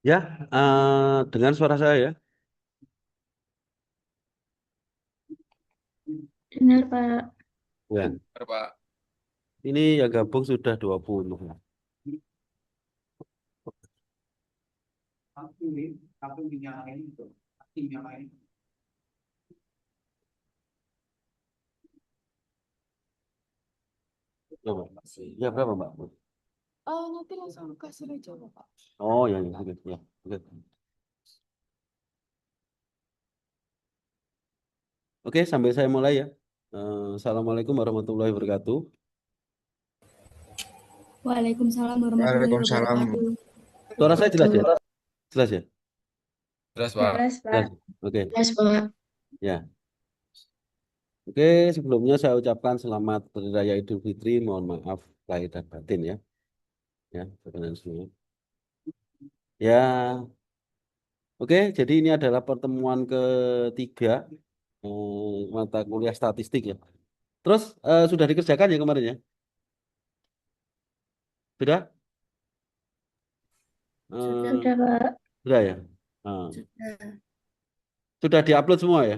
Ya, dengan suara saya ya. Benar, Pak. Ya, Berapa? ini yang gabung sudah 20. Berapa? Ya, berapa, Mbak? Nanti langsung kasih aja, Pak. Oh, ya, ya, oke, ya, oke. Oke, sambil saya mulai ya. Assalamualaikum warahmatullahi wabarakatuh. Waalaikumsalam warahmatullahi Waalaikumsalam. wabarakatuh. Suara saya jelas ya? Wabarakatuh. Jelas ya? Jelas, Pak. Jelas, Jelas. Pak. Oke, Jelas, Pak. ya. Oke, sebelumnya saya ucapkan selamat Hari Raya Idul Fitri. Mohon maaf lahir dan batin ya. Ya, perkenan semua. Ya, oke, jadi ini adalah pertemuan ketiga mata kuliah statistik ya. Terus sudah dikerjakan ya kemarin ya? Sudah? Sudah, Eh, Pak. sudah ya? Eh, Sudah. sudah diupload semua ya?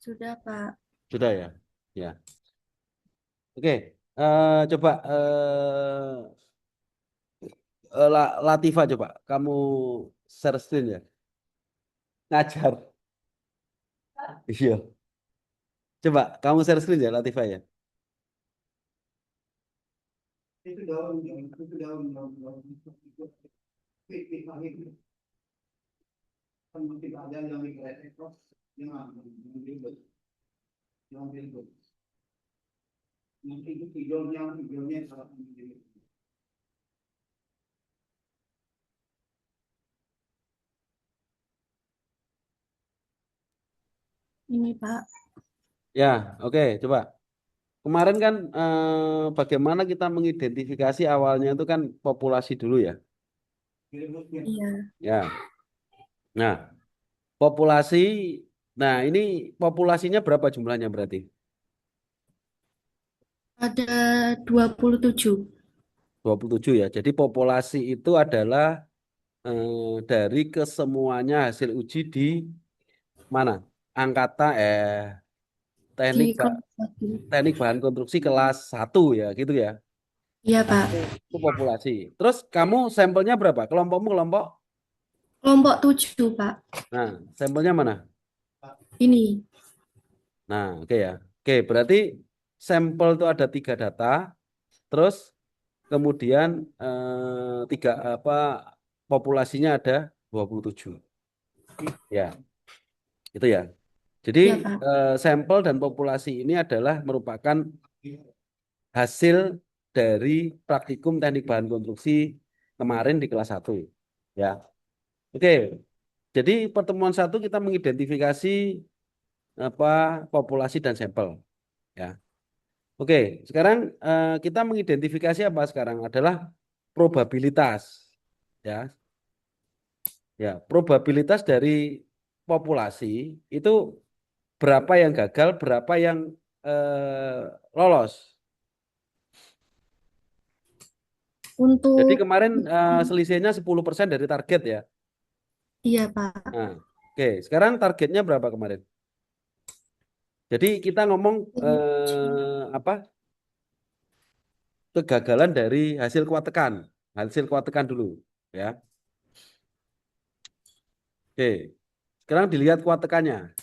Sudah, Pak. Sudah ya? Ya. Oke. Coba Latifah coba kamu share screen ya. Ngajar. Iya. Coba kamu share screen ya Latifah ya. Ini, Pak. Ya, oke, coba. Kemarin kan bagaimana kita mengidentifikasi awalnya itu kan populasi dulu ya. Iya. Ya. Nah, populasi. Nah, ini populasinya berapa jumlahnya berarti? Ada 27. 27 ya. Jadi populasi itu adalah dari kesemuanya hasil uji di mana? Angkatan teknik Di Kolkata. teknik bahan konstruksi kelas 1 ya, gitu ya. Iya, Nah, Pak. itu populasi. Terus kamu sampelnya berapa? Kelompokmu kelompok? Kelompok 7, Pak. Nah, sampelnya mana? Ini. Nah, oke ya. Oke, berarti sampel itu ada 3 data, terus kemudian tiga apa populasinya ada 27. Ya, itu ya. Jadi Iya, Pak. sampel dan populasi ini adalah merupakan hasil dari praktikum teknik bahan konstruksi kemarin di kelas 1. Ya. Oke. Jadi pertemuan satu kita mengidentifikasi apa populasi dan sampel. Ya. Oke, sekarang kita mengidentifikasi apa sekarang adalah probabilitas. Ya. Ya, probabilitas dari populasi itu berapa yang gagal, berapa yang lolos. Jadi Untuk kemarin selisihnya 10% dari target ya. iya, Pak. Nah, oke, sekarang targetnya berapa kemarin? Jadi kita ngomong apa? Kegagalan dari hasil kuat tekan. Hasil kuat tekan dulu, ya. Oke. Sekarang dilihat kuat tekannya.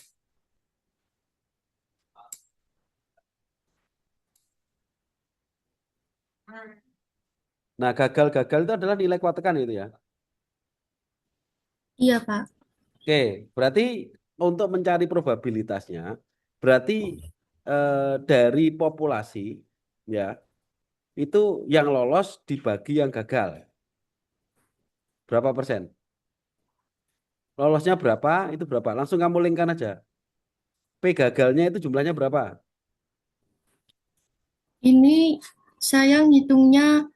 Nah, gagal-gagal itu adalah nilai kuat tekan itu ya. Iya, Pak. Oke, berarti untuk mencari probabilitasnya, berarti dari populasi ya, itu yang lolos dibagi yang gagal. Berapa persen? Lolosnya berapa? Itu berapa? Langsung kamu linkkan aja. P gagalnya itu jumlahnya berapa? Ini saya ngitungnya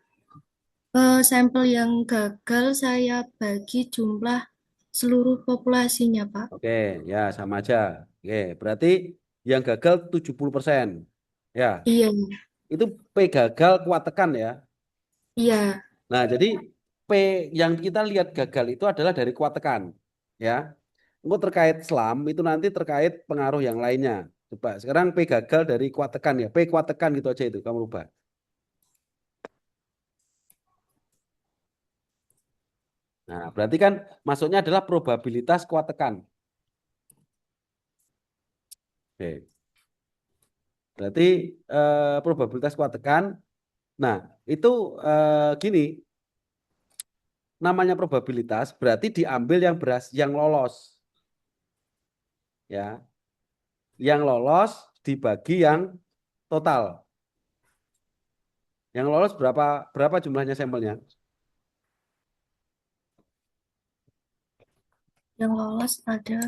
sampel yang gagal saya bagi jumlah seluruh populasinya, Pak. Oke, ya sama aja. Oke, berarti yang gagal 70%. Ya, Iya, itu P gagal kuat tekan ya. iya, Nah, jadi P yang kita lihat gagal itu adalah dari kuat tekan. Ya. Engko terkait selam itu nanti terkait pengaruh yang lainnya. Coba sekarang P gagal dari kuat tekan ya. P kuat tekan gitu aja itu kamu rubah. Nah, berarti kan masuknya adalah probabilitas kuat tekan. Oke. Berarti probabilitas kuat tekan. Nah, itu gini, namanya probabilitas berarti diambil yang lolos. Ya. Yang lolos dibagi yang total. Yang lolos berapa berapa jumlahnya sampelnya? Yang lolos ada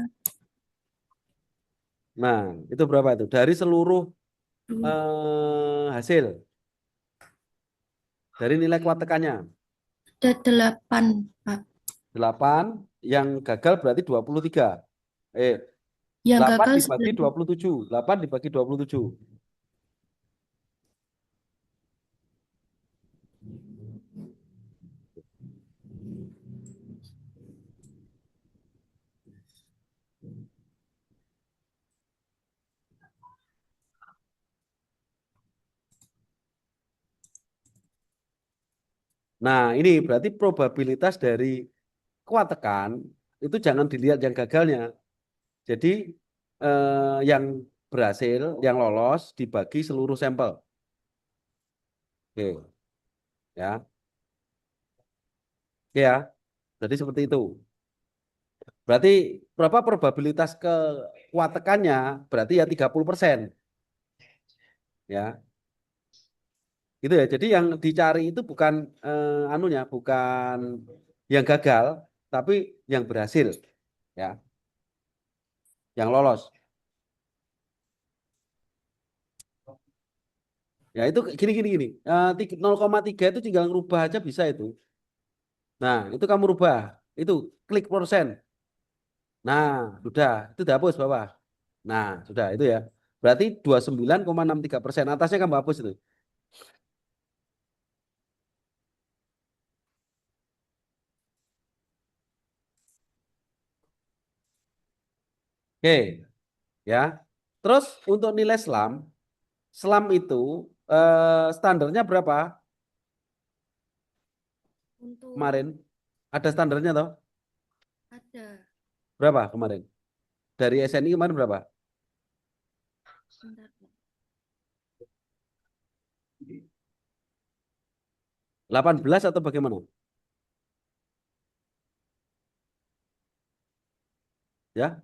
Nah, itu berapa itu? Dari seluruh dua, hasil, dari nilai kuat tekannya. ada 8, Pak. 8, yang gagal berarti 23. Eh, Yang 8 gagal dibagi 9. 27. 8 dibagi 27. Nah, ini berarti probabilitas dari kuat tekan itu jangan dilihat yang gagalnya. Jadi yang berhasil, yang lolos dibagi seluruh sampel. Oke, ya. Oke ya. Jadi seperti itu. Berarti berapa probabilitas ke kuat tekannya? Berarti ya 30%. Ya. Gitu ya. Jadi yang dicari itu bukan anunya, bukan yang gagal, tapi yang berhasil, ya, yang lolos. Ya itu gini gini gini. 0,3 itu tinggal ngerubah aja bisa itu. Nah, itu kamu rubah. Itu klik persen. Nah, sudah. Itu dihapus bawah. Nah, sudah itu ya. Berarti 29,63%. Atasnya kamu hapus itu. Oke, ya. Terus untuk nilai selam, selam itu standarnya berapa Untuk kemarin? Ada standarnya toh? ada, Berapa kemarin? Dari SNI kemarin berapa? bentar, Pak. 18 atau bagaimana? Ya,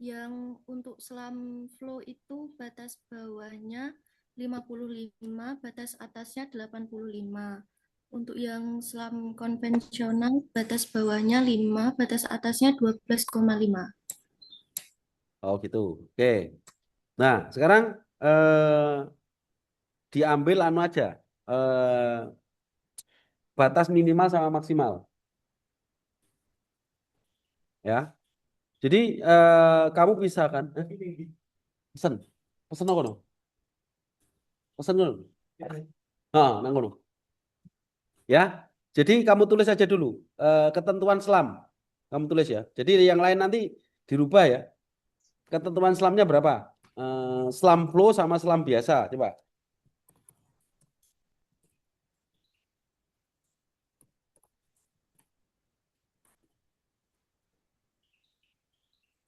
Yang untuk selam flow itu batas bawahnya 55, batas atasnya 85. Untuk yang selam konvensional, batas bawahnya 5, batas atasnya 12,5. oh gitu. Oke. Nah, sekarang eh, diambil anu aja. Batas minimal sama maksimal, ya. Jadi kamu bisa kan? Pesen, pesen apa no? Pesen dulu. Ah, nang ngono. Ya. Jadi kamu tulis aja dulu ketentuan selam. Kamu tulis ya. Jadi yang lain nanti dirubah ya. Ketentuan selamnya berapa? Selam flow sama selam biasa. Coba.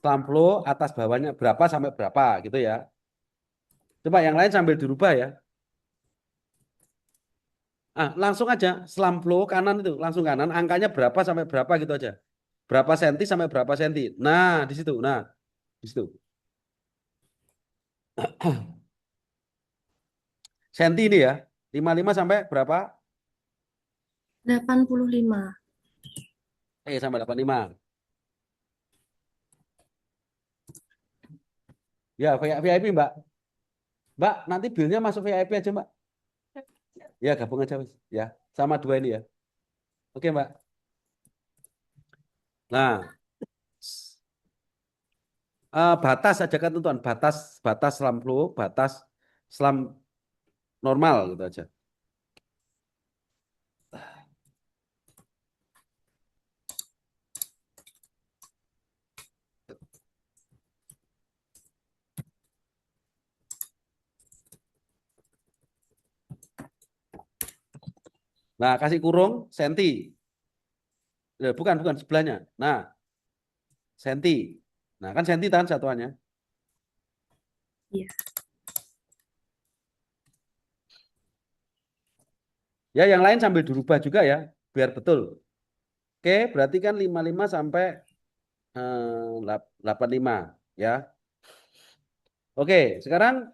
Selam flow atas bawahnya berapa sampai berapa gitu ya. Coba yang lain sambil dirubah ya. Langsung aja selam flow kanan itu langsung kanan. Angkanya berapa sampai berapa gitu aja. Berapa senti sampai berapa senti. Nah, di situ. Nah, di situ. Senti ini ya. 55 sampai berapa? 85. Sampai 85. Ya, VIP Mbak. Mbak, nanti bilnya masuk VIP aja Mbak. Ya, gabung aja Mas. Ya, sama dua ini ya. Oke Mbak. Nah, batas aja kan tentuan. Batas batas selam flow, batas selam normal gitu aja. Nah, kasih kurung senti. Bukan, bukan sebelahnya. Nah, senti. Nah, kan senti kan satuannya. Iya. Ya, yang lain sambil dirubah juga ya, biar betul. Oke, berarti kan 55 sampai 85 ya. Oke, sekarang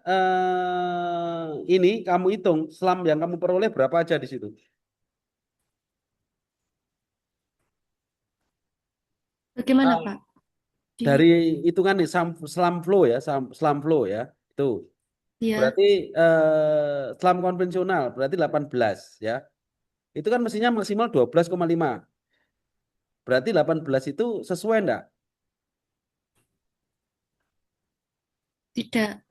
ini kamu hitung selam yang kamu peroleh berapa aja di situ. Bagaimana, Ah, Pak? Di dari hitungan nih selam flow ya, selam flow ya. Itu ya, berarti selam konvensional berarti 18 ya. Itu kan mestinya maksimal 12,5. Berarti 18 itu sesuai enggak? tidak.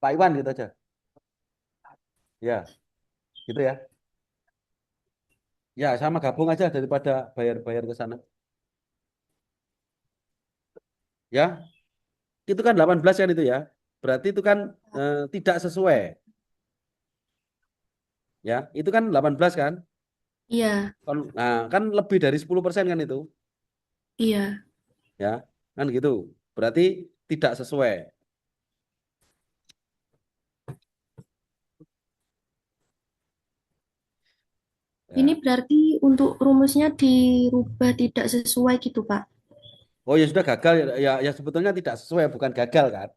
Pak Iwan gitu aja. Ya, gitu ya. Ya, sama gabung aja daripada bayar-bayar ke sana. Ya, itu kan 18 kan itu ya. Berarti itu kan tidak sesuai. Ya, itu kan 18 kan? Iya, Nah, kan lebih dari 10% kan itu. iya. Ya, kan gitu. Berarti tidak sesuai. Ini Ya. berarti untuk rumusnya dirubah tidak sesuai gitu, Pak. Oh ya sudah gagal ya, ya sebetulnya tidak sesuai bukan gagal kan.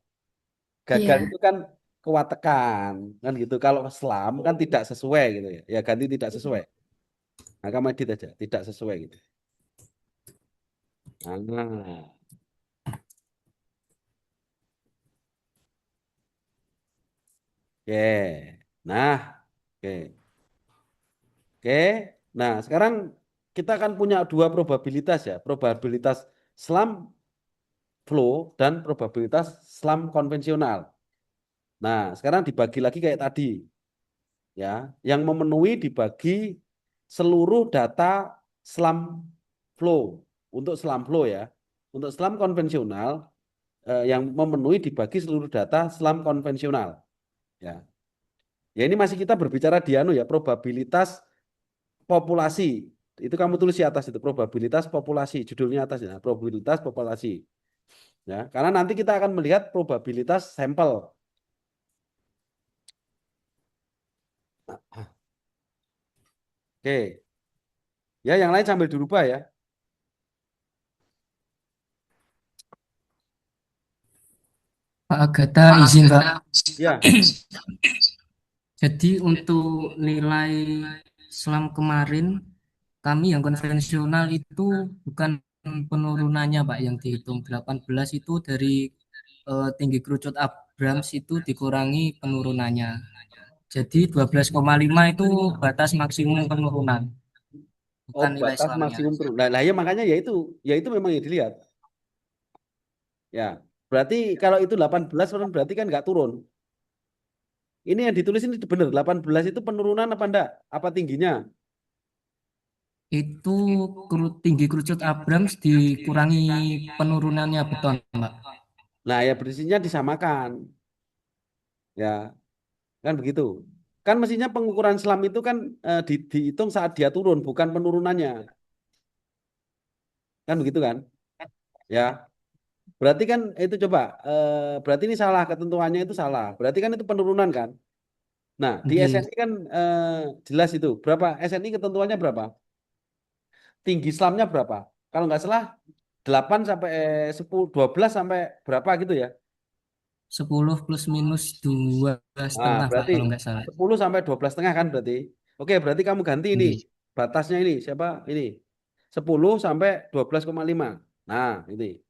Gagal Iya. itu kan kewatekan kan gitu. Kalau selam kan tidak sesuai gitu ya. Ya ganti tidak sesuai. Nah, kamu edit aja, tidak sesuai gitu. Nah, oke. Nah, oke. Oke. Nah, sekarang kita akan punya dua probabilitas ya. Probabilitas selam flow dan probabilitas selam konvensional. Nah, sekarang dibagi lagi kayak tadi ya. Yang memenuhi dibagi seluruh data selam flow untuk selam flow ya. Untuk selam konvensional yang memenuhi dibagi seluruh data selam konvensional ya. Ya ini masih kita berbicara di anu ya, probabilitas populasi. Itu kamu tulis di atas itu probabilitas populasi, judulnya atas ya, probabilitas populasi. Ya, karena nanti kita akan melihat probabilitas sampel. Oke. Ya, yang lain sambil dirubah ya. Pak Agatha izin Pak. Ya. Jadi untuk nilai selam kemarin kami yang konvensional itu bukan penurunannya Pak yang dihitung 18 itu dari tinggi kerucut Abrams itu dikurangi penurunannya. Jadi 12,5 itu batas maksimum penurunan, Oh, bukan nilai batas selamnya. maksimum turun. Nah, ya makanya ya itu memang yang dilihat. Ya. Berarti kalau itu 18 berarti kan nggak turun. Ini yang ditulis ini benar 18 itu penurunan apa enggak? Apa tingginya? Itu tinggi kerucut Abrams dikurangi penurunannya beton Pak. Nah, ya bersihnya disamakan. Ya, kan begitu. Kan mestinya pengukuran selam itu kan dihitung saat dia turun, bukan penurunannya. Kan begitu kan? Ya. Berarti kan itu coba, berarti ini salah, ketentuannya itu salah. Berarti kan itu penurunan kan? Nah, di Oke. SNI kan jelas itu. Berapa? SNI ketentuannya berapa? Tinggi selamnya berapa? Kalau nggak salah 8 sampai 10, 12 sampai berapa gitu ya? 10 plus minus dua Nah, setengah Pak berarti kalau nggak salah. 10 sampai 12 setengah kan berarti. Oke, berarti kamu ganti ini. Oke. Batasnya ini siapa? Ini. 10 sampai 12,5. Nah, ini.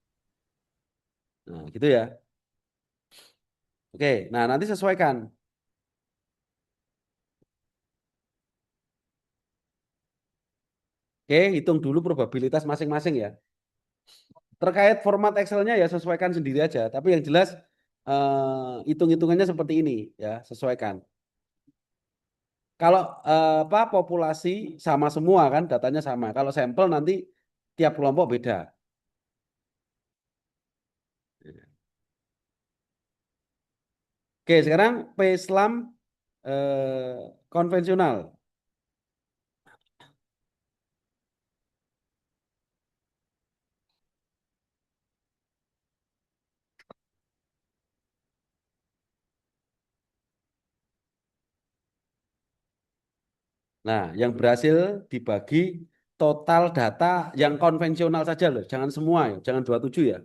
Nah, gitu ya. Oke, nah nanti sesuaikan. Oke, hitung dulu probabilitas masing-masing ya. Terkait format Excel-nya ya sesuaikan sendiri aja. Tapi yang jelas hitung-hitungannya seperti ini ya, sesuaikan. Kalau apa populasi sama semua kan datanya sama. Kalau sampel nanti tiap kelompok beda. Oke, sekarang P-SLAM konvensional. Nah, yang berhasil dibagi total data yang konvensional saja loh, jangan semua ya, jangan 27 ya.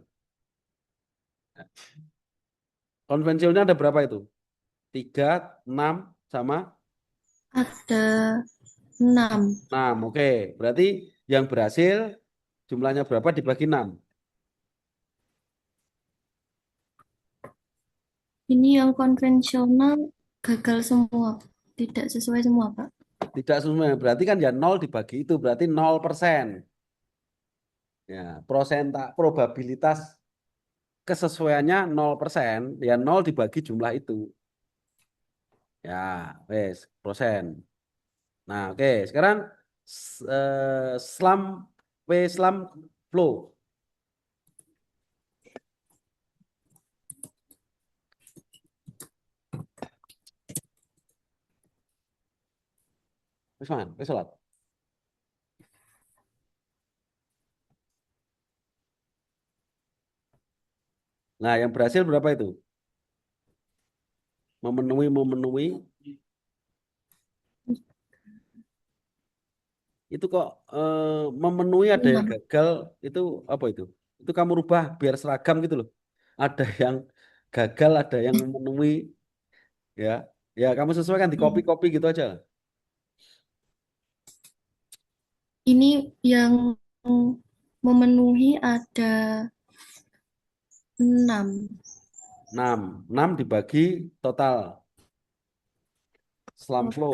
Konvensionalnya ada berapa itu? 3, 6, sama Ada 6. 6. Oke, berarti yang berhasil jumlahnya berapa dibagi 6? Ini yang konvensional gagal semua. Tidak sesuai semua, Pak. Tidak semua, berarti kan ya 0 dibagi itu, berarti 0%. Ya, probabilitas kesesuaiannya 0%, ya 0 dibagi jumlah itu. Ya, wes, persen. Nah, oke, sekarang slam slam flow. Wes man, wes sholat. Nah, yang berhasil berapa itu? Memenuhi itu kok memenuhi ada yang 6. gagal itu apa itu? Itu kamu rubah biar seragam gitu loh. Ada yang gagal, ada yang memenuhi ya. Ya, kamu sesuaikan di Iya. copy-copy gitu aja. Ini yang memenuhi ada 6. 6, 6 dibagi total slam Total flow.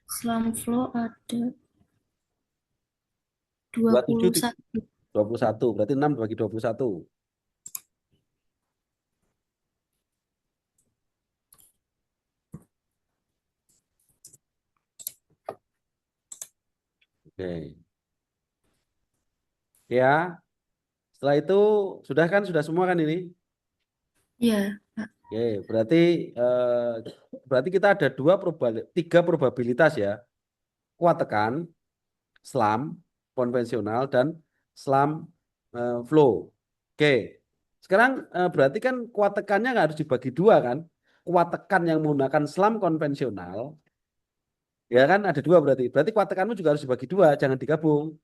slam flow ada 27, 21. 21. Berarti 6 dibagi 21. Oke. Ya, setelah itu sudah semua kan ini? Iya, Pak. Oke, berarti kita ada tiga probabilitas ya. Kuat tekan, slam, konvensional, dan slam flow. Oke, sekarang berarti kan kuat tekannya nggak harus dibagi dua kan? Kuat tekan yang menggunakan slam konvensional, ya kan ada dua berarti. Berarti kuat tekanmu juga harus dibagi dua, jangan digabung.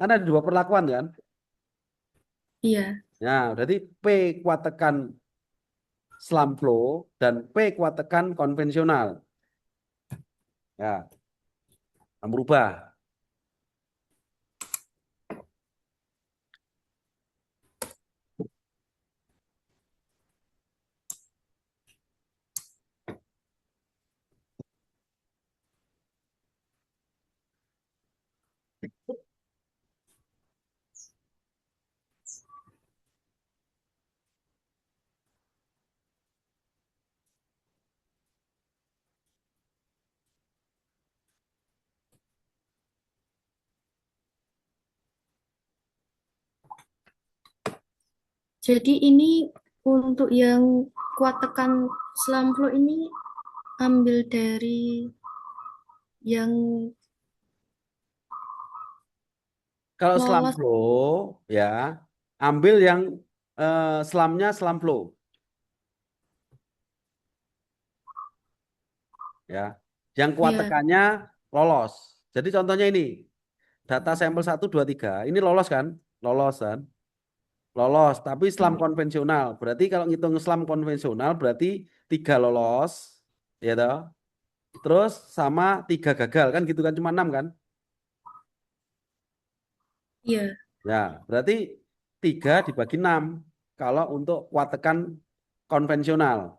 Karena ada dua perlakuan kan? Iya. Nah, berarti P kuat tekan slam flow dan P kuat tekan konvensional. Ya, kamu rubah. Jadi ini untuk yang kuat tekan slam flow ini ambil dari yang Kalau slam lolos. flow, ya, ambil yang slamnya slam flow, ya. Yang kuat Ya, tekannya lolos. Jadi contohnya ini, data sampel 1, 2, 3, ini lolos kan? Lolos kan? Lolos, tapi slam konvensional. Berarti kalau ngitung slam konvensional, berarti 3 lolos, ya toh? Terus sama 3 gagal, kan gitu kan? Cuma 6 kan? iya. Ya, berarti 3 dibagi 6 kalau untuk kuat tekan konvensional.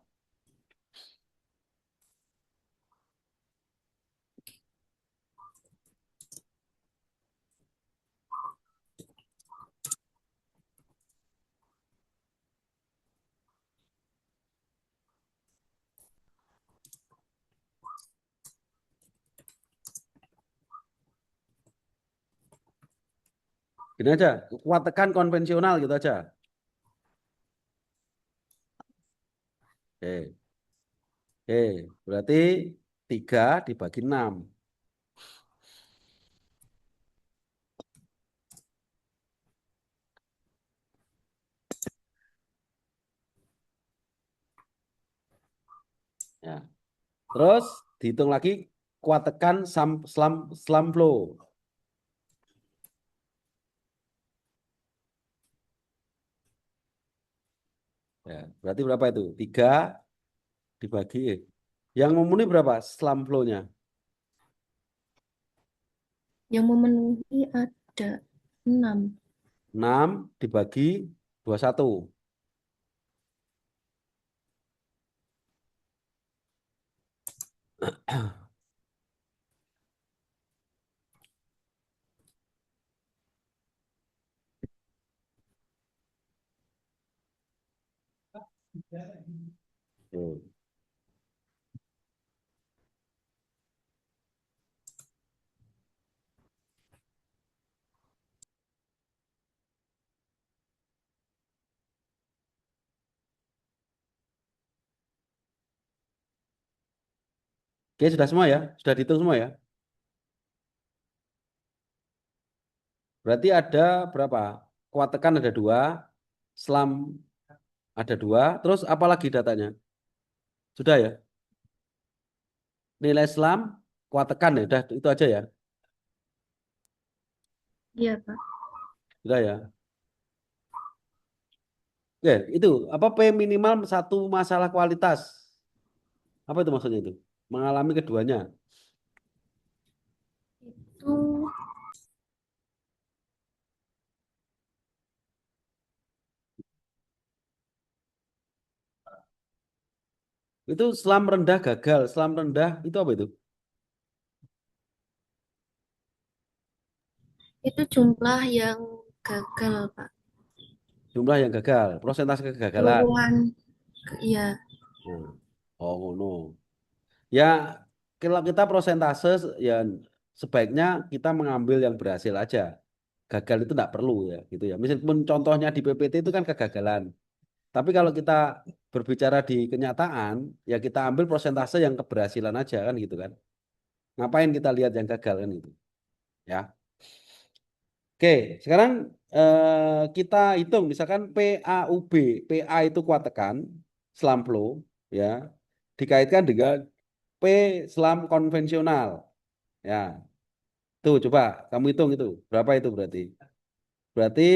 Gini aja, kuat tekan konvensional gitu aja. Oke, oke, berarti 3 dibagi 6. Ya. Terus dihitung lagi kuat tekan slam flow. Ya, berarti berapa itu? 3 dibagi. Yang memenuhi berapa slam flow-nya? Yang memenuhi ada 6. 6 dibagi 21. Tuh. Oke, sudah semua ya? Sudah dihitung semua ya? Berarti ada berapa? Kuat tekan ada 2, slam ada 2, terus apa lagi datanya? Sudah ya? Nilai slam, kuat tekan ya, udah itu aja ya? Iya, Pak. Sudah ya? Oke, itu apa P minimal satu masalah kualitas? Apa itu maksudnya itu? Mengalami keduanya. Itu Itu selam rendah gagal, selam rendah itu apa itu? jumlah yang gagal, Pak. Jumlah yang gagal, prosentase kegagalan. Keseluruhan, iya. Hmm. Oh, no. Ya, kalau kita prosentase ya sebaiknya kita mengambil yang berhasil aja. Gagal itu tidak perlu ya, gitu ya. Meskipun contohnya di PPT itu kan kegagalan. Tapi kalau kita berbicara di kenyataan, ya kita ambil prosentase yang keberhasilan aja kan gitu kan. Ngapain kita lihat yang gagal kan itu, ya. Oke, sekarang kita hitung misalkan PAUB, PA itu kuat tekan, selam flow, ya, dikaitkan dengan P selam konvensional, ya. Tuh coba kamu hitung itu berapa itu berarti? Berarti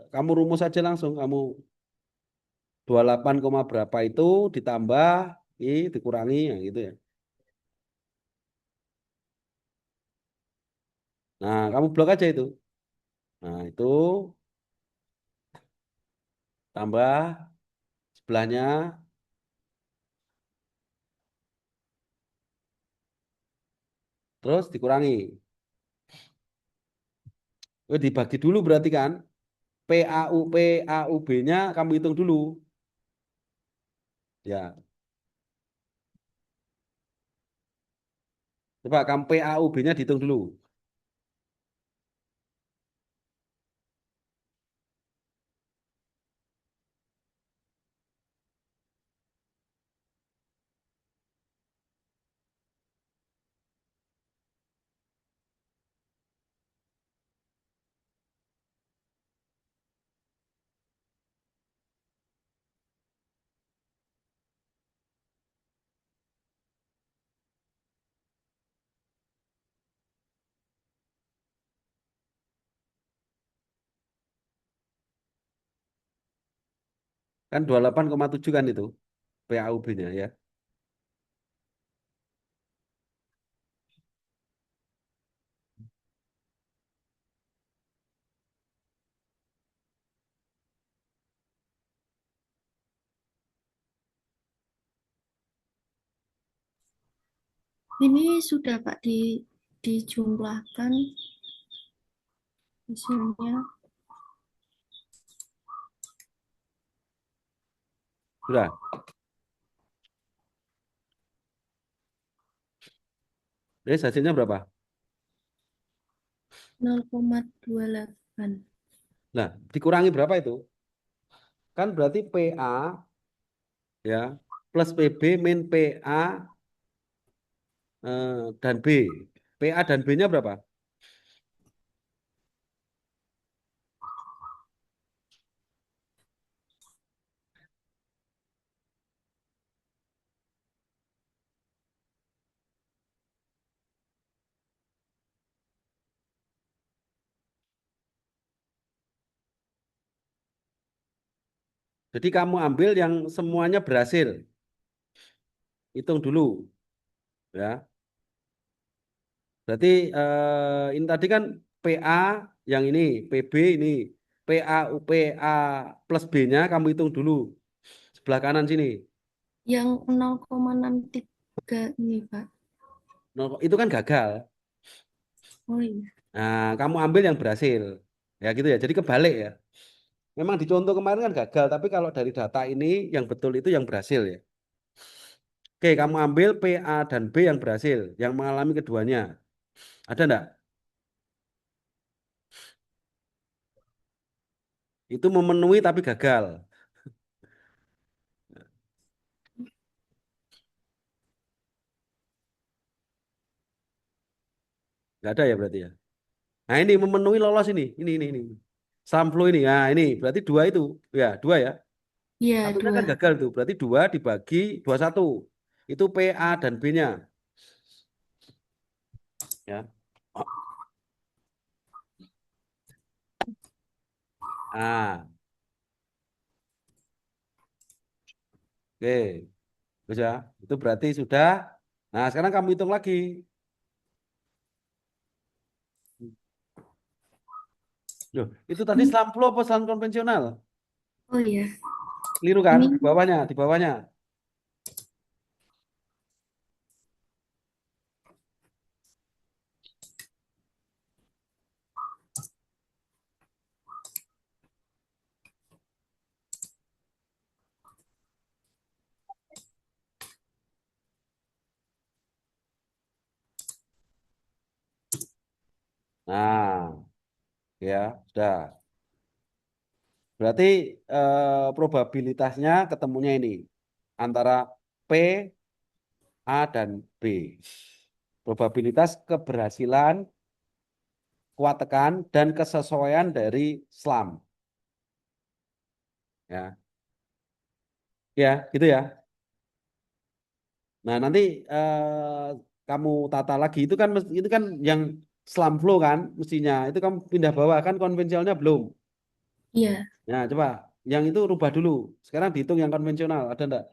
kamu rumus aja langsung, kamu 28, berapa itu ditambah dikurangi ya gitu ya. Nah, kamu blok aja itu. Nah, itu tambah sebelahnya terus dikurangi. Dibagi dulu berarti kan PAUB-nya kamu hitung dulu. Ya, coba kamu PAUB-nya dihitung dulu. Kan 28,7 kan itu PAUB-nya ya. Ini sudah, Pak, dijumlahkan hasilnya. Sudah. Jadi hasilnya berapa? 0,28. Nah, dikurangi berapa itu? Kan berarti PA ya plus PB min PA dan B. PA dan B-nya berapa? Jadi kamu ambil yang semuanya berhasil. Hitung dulu, ya. Berarti ini tadi kan PA yang ini, PB ini, PA plus B-nya kamu hitung dulu sebelah kanan sini. Yang 0,63 ini, Pak. Itu kan gagal. Oh iya. Nah, kamu ambil yang berhasil. Ya gitu ya. Jadi kebalik ya. Memang di contoh kemarin kan gagal, tapi kalau dari data ini yang betul itu yang berhasil ya. Oke, kamu ambil PA dan B yang berhasil, yang mengalami keduanya. Ada enggak? Itu memenuhi tapi gagal. Enggak ada ya berarti ya. Nah, ini memenuhi lolos ini. Ini. Samflo ini. Nah, ini berarti dua itu. Ya, dua ya. Iya, Satunya dua. kan gagal tuh. Berarti dua dibagi 21. Itu PA dan B-nya. Ya. Nah, oke. Terus ya. Itu berarti sudah. Nah, sekarang kamu hitung lagi. Loh, itu tadi Ini, selam flow apa selam konvensional? oh iya. Keliru kan? Ini, Di bawahnya, di bawahnya. Nah, ya, sudah. Berarti probabilitasnya ketemunya ini antara P, A, dan B. Probabilitas keberhasilan, kuat tekan, dan kesesuaian dari SLAM. Ya, ya, gitu ya. Nah, nanti kamu tata lagi itu kan yang SLAM flow kan mestinya. Itu kamu pindah bawah kan konvensionalnya belum. iya. Nah, coba yang itu rubah dulu. Sekarang dihitung yang konvensional, ada enggak?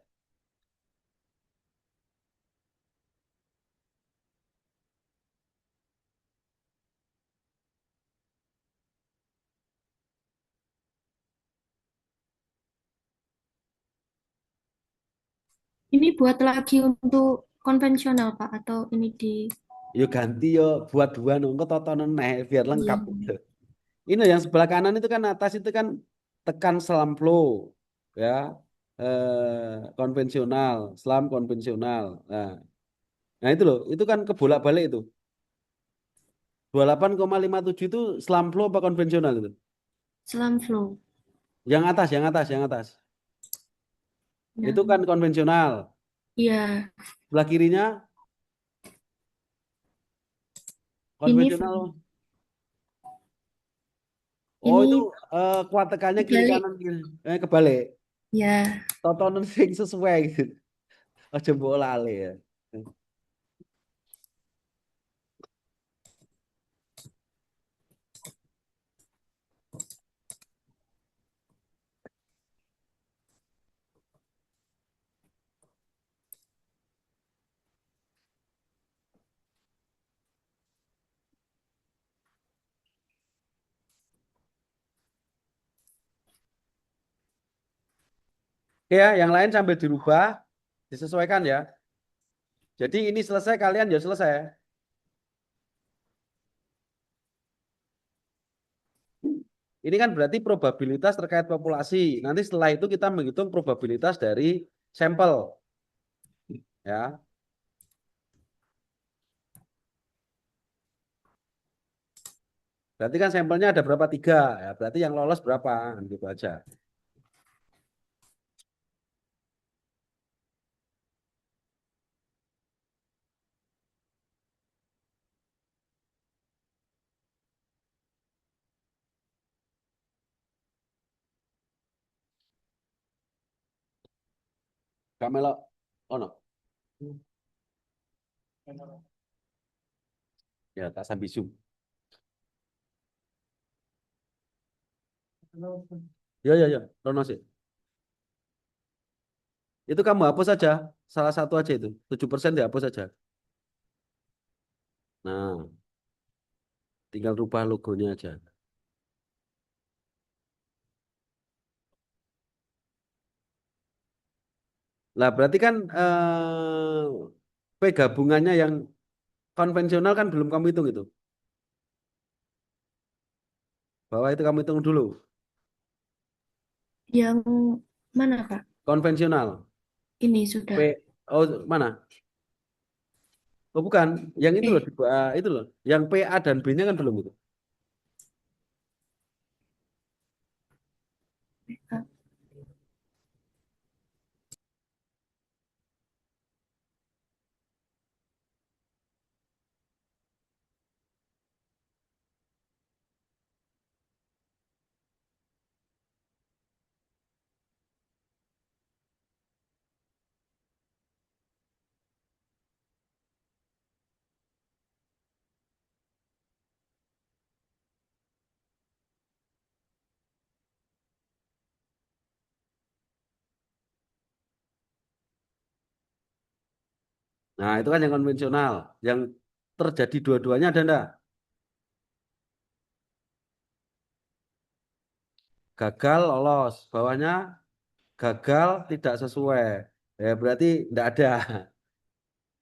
Ini buat lagi untuk konvensional, Pak, atau ini di... Yo ganti yo buat dua nunggu totonan biar Iya. lengkap. Ini yang sebelah kanan itu kan atas itu kan tekan selam flow ya konvensional, selam konvensional. Nah itu loh, itu kan kebolak-balik itu. 28,57 itu selam flow apa konvensional itu? Selam flow. Yang atas. Itu kan Nah, konvensional. iya. Sebelah kirinya Ini flow. konvensional. Oh itu Ini kuat tekannya kiri kebalik. kanan kiri. Kebalik. Ya. Tontonan sing sesuai gitu. Aja mbok lali ya. Ya, yang lain sambil dirubah, disesuaikan ya. Jadi ini selesai, kalian ya selesai. Ini kan berarti probabilitas terkait populasi. Nanti setelah itu kita menghitung probabilitas dari sampel. Ya, berarti kan sampelnya ada berapa? Tiga. Ya, berarti yang lolos berapa? Kan gitu aja. Gak melok. Oh no. Ya, tak sambil zoom. Ya, ya, ya. Rono sih. Itu kamu hapus saja. Salah satu aja itu. 7% dihapus saja. Nah, tinggal rubah logonya aja. Lah, berarti kan P gabungannya yang konvensional kan belum kamu hitung itu. Bahwa itu kamu hitung dulu. Yang mana, Kak? Konvensional. Ini P, sudah. oh mana? Oh bukan, yang itu loh, Eh, itu loh. Yang PA dan B-nya kan belum itu. Kak. Nah, itu kan yang konvensional. Yang terjadi dua-duanya ada enggak? Gagal lolos, bawahnya gagal tidak sesuai. Ya, berarti enggak ada.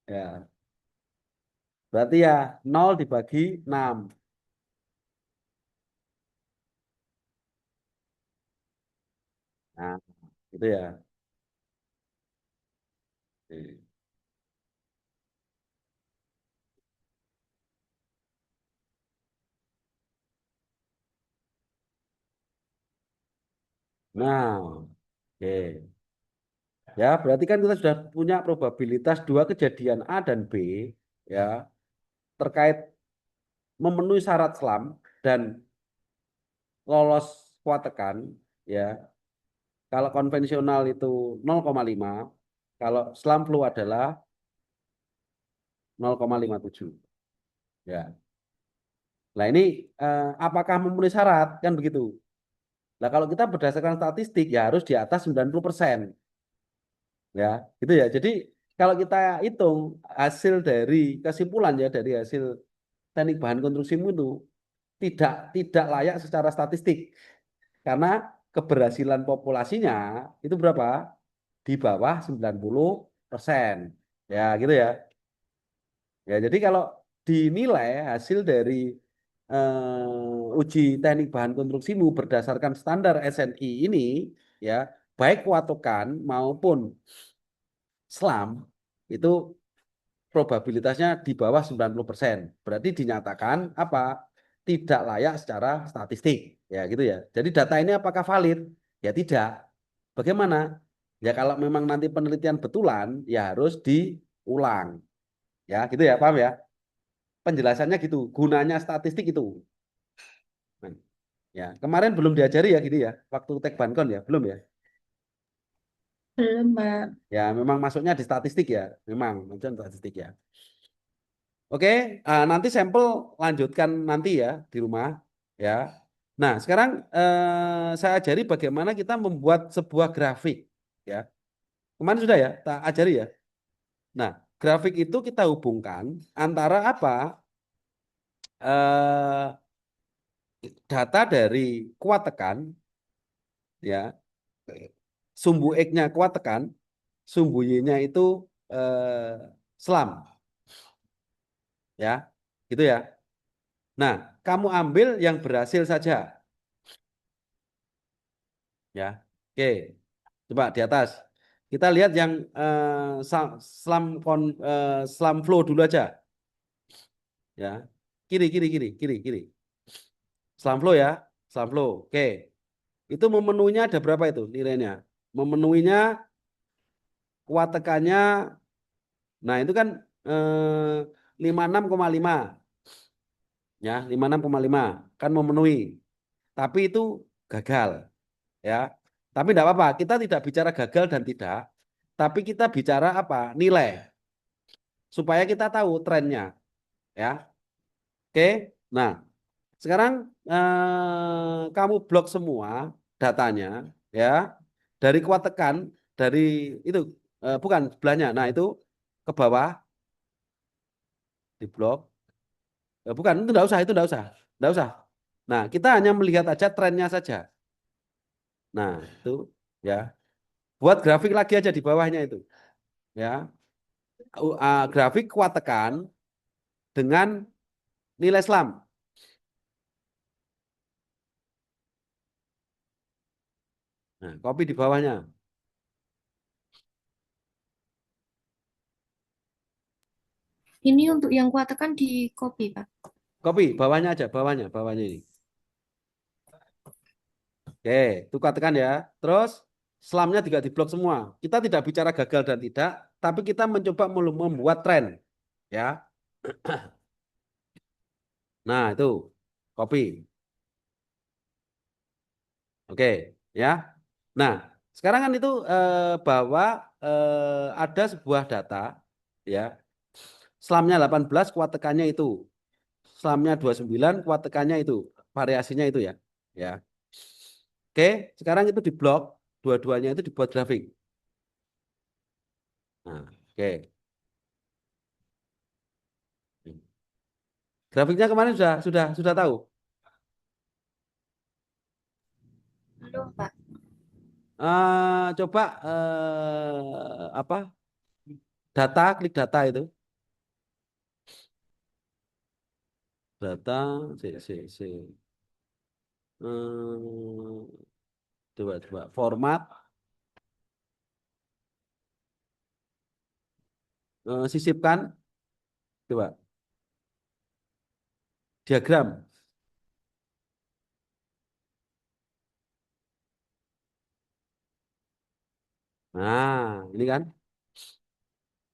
Ya, berarti ya 0 dibagi 6. Nah, itu ya. Nah, oke. Ya, berarti kan kita sudah punya probabilitas dua kejadian A dan B ya terkait memenuhi syarat SLAM dan lolos kuat tekan ya. Kalau konvensional itu 0,5, kalau SLAM flu adalah 0,57 ya. Nah, ini apakah memenuhi syarat kan begitu. Nah, kalau kita berdasarkan statistik ya harus di atas 90%. Ya, gitu ya. Jadi kalau kita hitung hasil dari kesimpulan ya dari hasil teknik bahan konstruksimu itu tidak layak secara statistik karena keberhasilan populasinya itu berapa? Di bawah 90%. Ya, gitu ya. Ya, jadi kalau dinilai hasil dari uji teknik bahan konstruksimu berdasarkan standar SNI ini ya, baik kuatokan maupun SLAM itu probabilitasnya di bawah 90%. Berarti dinyatakan apa? Tidak layak secara statistik. Ya gitu ya. Jadi data ini apakah valid? Ya tidak. Bagaimana? Ya kalau memang nanti penelitian betulan, ya harus diulang. Ya gitu ya, paham ya? Penjelasannya gitu. Gunanya statistik itu. Nah, ya kemarin belum diajari ya gitu ya. Waktu tek bankon ya, belum ya? Belum, Mbak. Ya memang masuknya di statistik ya. Memang masuknya di statistik ya. Oke, nanti sampel lanjutkan nanti ya di rumah ya. Nah, sekarang saya ajari bagaimana kita membuat sebuah grafik ya. Kemarin sudah ya, tak ajari ya. Nah, grafik itu kita hubungkan antara apa? eh, Data dari kuat tekan ya, sumbu X-nya kuat tekan, sumbu Y-nya itu selam ya. Gitu ya. Nah, kamu ambil yang berhasil saja ya. Oke. Coba di atas. Kita lihat yang slam flow dulu aja. Ya. Kiri, kiri, kiri, kiri, kiri. Slam flow ya. Slam flow. Oke. Itu memenuhinya ada berapa itu nilainya? Memenuhinya kuat tekannya. Nah, itu kan 56,5 ya, 56,5 kan memenuhi. Tapi itu gagal ya. Tapi tidak apa-apa, kita tidak bicara gagal dan tidak. tapi kita bicara apa? Nilai. Supaya kita tahu trennya, ya. Oke. Nah, sekarang kamu blok semua datanya, ya. Dari kuat tekan, dari itu bukan sebelahnya. Nah, itu ke bawah di blok. Bukan, itu enggak usah, itu enggak usah. Enggak usah. Nah, kita hanya melihat aja trennya saja. Nah, itu ya. Buat grafik lagi aja di bawahnya itu, ya. Grafik kuat tekan dengan nilai SLAM. Nah, copy di bawahnya. Ini untuk yang kuat tekan di copy, Pak. Copy bawahnya aja, bawahnya ini. Oke, itu kuat tekan ya. Terus SLAM-nya juga diblok semua. Kita tidak bicara gagal dan tidak, tapi kita mencoba membuat tren, ya. Nah, itu copy. Oke, ya. Nah, sekarang kan itu bahwa ada sebuah data, ya. SLAM-nya 18, kuat tekannya itu. SLAM-nya 29, kuat tekannya itu. Variasinya itu ya. Ya. Oke, sekarang itu diblok. Dua-duanya itu dibuat grafik. Nah, oke. Grafiknya kemarin sudah tahu. Belum, Pak. Coba apa? Data, klik data itu. Data, si. Hmm, coba format, sisipkan, coba diagram. Nah, ini kan.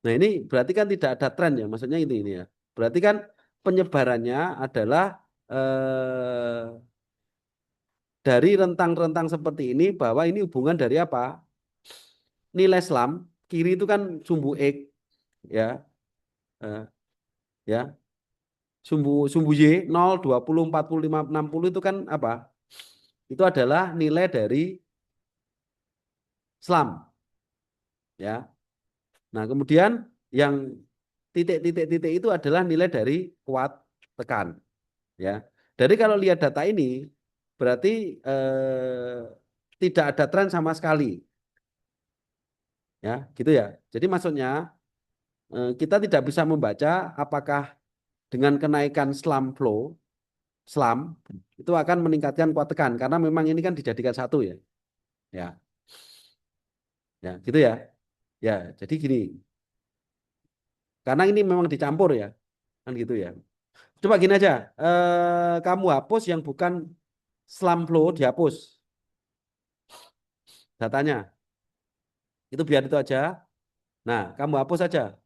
Nah, ini berarti kan tidak ada tren ya, maksudnya ini ya. Berarti kan penyebarannya adalah dari rentang-rentang seperti ini bahwa ini hubungan dari apa? Nilai SLAM, kiri itu kan sumbu X, ya, eh, ya, sumbu sumbu Y 0, 20, 40, 5, 60 itu kan apa? Itu adalah nilai dari SLAM, ya. Nah, kemudian yang titik-titik-titik itu adalah nilai dari kuat tekan, ya. Jadi kalau lihat data ini berarti tidak ada tren sama sekali, ya, gitu ya. Jadi maksudnya kita tidak bisa membaca apakah dengan kenaikan SLAM itu akan meningkatkan kuat tekan karena memang ini kan dijadikan satu ya, ya, ya, gitu ya, ya. Jadi gini, karena ini memang dicampur ya, kan gitu ya. Coba gini aja, kamu hapus yang bukan SLAM flow, dihapus datanya, itu biar itu aja. Nah, kamu hapus aja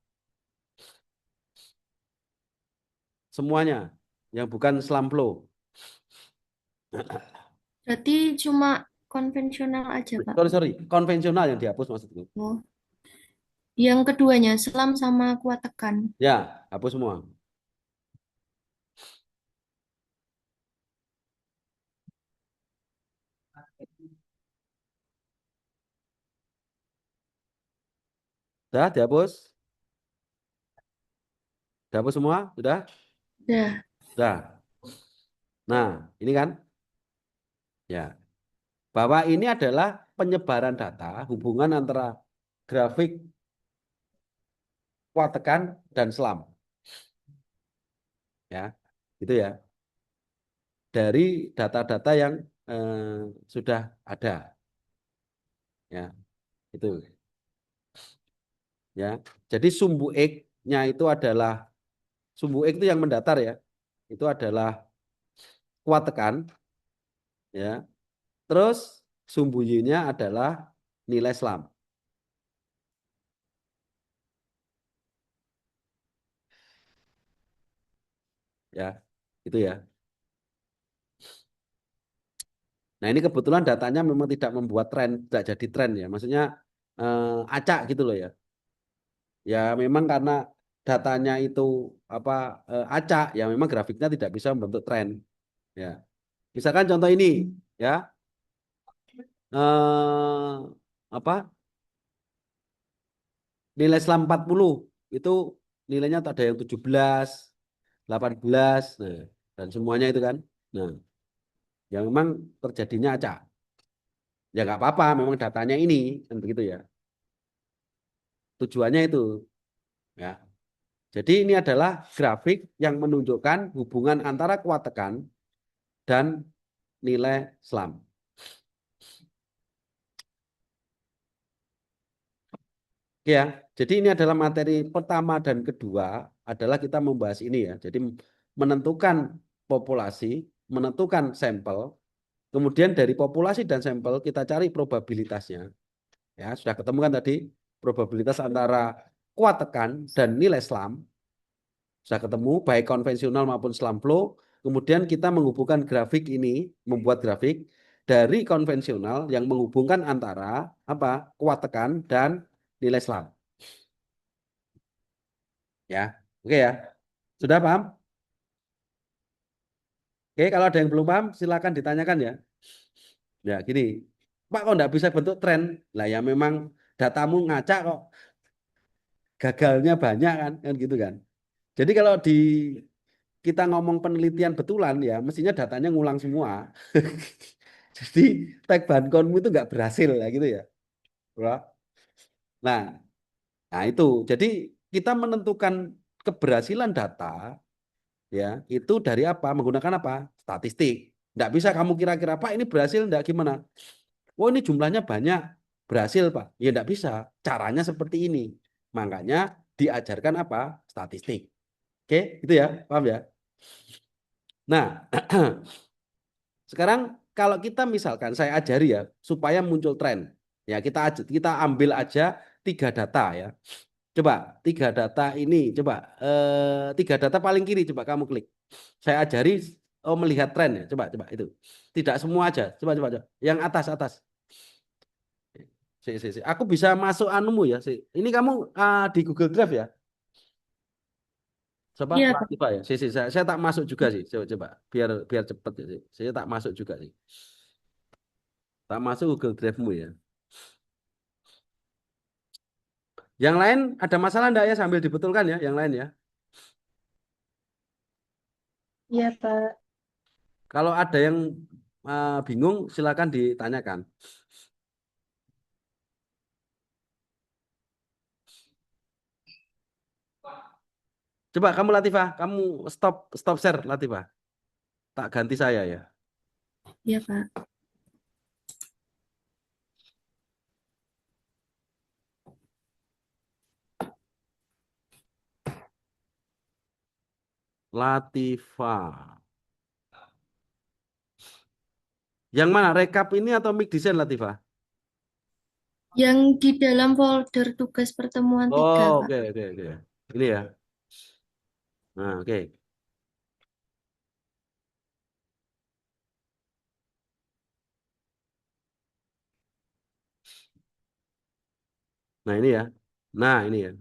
semuanya yang bukan SLAM flow. Berarti cuma konvensional aja, Pak. Sorry, konvensional yang dihapus maksudku. Oh. Yang keduanya, selam sama kuat tekan. Ya, hapus semua. Sudah dihapus? Dihapus semua? Sudah? Dah. Sudah. Nah, ini kan ya, bahwa ini adalah penyebaran data hubungan antara grafik kuat tekan dan SLAM. Ya, itu ya. Dari data-data yang sudah ada. Ya, itu. Ya. Jadi sumbu X-nya itu adalah sumbu X itu yang mendatar ya. Itu adalah kuat tekan, ya. Terus sumbu Y-nya adalah nilai SLAM. Ya, itu ya. Nah, ini kebetulan datanya memang tidak membuat tren, tidak jadi tren ya. Maksudnya acak gitu loh ya. Ya memang karena datanya itu apa acak, ya memang grafiknya tidak bisa membentuk tren. Ya, misalkan contoh ini, ya apa nilai selam 40 itu nilainya ada yang 17, 18, nah, dan semuanya itu kan. Nah, ya memang terjadinya acak. Ya nggak apa-apa, memang datanya ini kan begitu ya. Tujuannya itu, ya. Jadi ini adalah grafik yang menunjukkan hubungan antara kuat tekan dan nilai selam. Oke ya, jadi ini adalah materi pertama dan kedua adalah kita membahas ini ya. Jadi menentukan populasi, menentukan sampel, kemudian dari populasi dan sampel kita cari probabilitasnya. Ya, sudah ketemu kan tadi probabilitas antara kuat tekan dan nilai selam. Sudah ketemu baik konvensional maupun selam flow. Kemudian kita menghubungkan grafik ini, membuat grafik dari konvensional yang menghubungkan antara apa? Kuat tekan dan nilai selam. Ya, oke ya. Sudah paham? Oke, kalau ada yang belum paham, silakan ditanyakan ya. Ya, gini. Pak, kok nggak bisa bentuk tren? Lah ya memang datamu ngacak kok. Gagalnya banyak kan gitu kan. Jadi kalau di kita ngomong penelitian betulan ya, mestinya datanya ngulang semua. Jadi tag Bancommu itu nggak berhasil ya gitu ya. Bro. Nah, nah itu. Jadi kita menentukan keberhasilan data ya itu dari apa? Menggunakan apa? Statistik. Nggak bisa kamu kira-kira Pak ini berhasil nggak gimana? Oh ini jumlahnya banyak berhasil Pak. Ya nggak bisa. Caranya seperti ini. Makanya diajarkan apa? Statistik. Oke, itu ya, paham ya? Nah, sekarang kalau kita misalkan saya ajari ya supaya muncul tren. Ya kita ambil aja 3 data ya. Coba 3 data ini, coba 3 data paling kiri coba kamu klik. Saya ajari melihat tren ya. Coba coba itu. Tidak semua aja. Coba coba coba. Yang atas atas. Si. Aku bisa masuk anumu ya. Si. Ini kamu di Google Drive ya. Coba Iya, Pak. Latifah ya. Saya tak masuk juga sih. Coba coba biar biar cepet ya. Si. Saya tak masuk juga sih. Tak masuk Google Drive-mu ya. Yang lain ada masalah enggak ya sambil dibetulkan ya yang lain ya. Iya, Pak. Kalau ada yang bingung silakan ditanyakan. Coba kamu Latifah, kamu stop stop share Latifah. Tak ganti saya ya. Iya, Pak. Latifah. Yang mana? Rekap ini atau mic design Latifah? Yang di dalam folder tugas pertemuan tiga, Oh, Pak. oke. Ini ya. Nah, oke. Nah, ini ya. Nah, ini ya.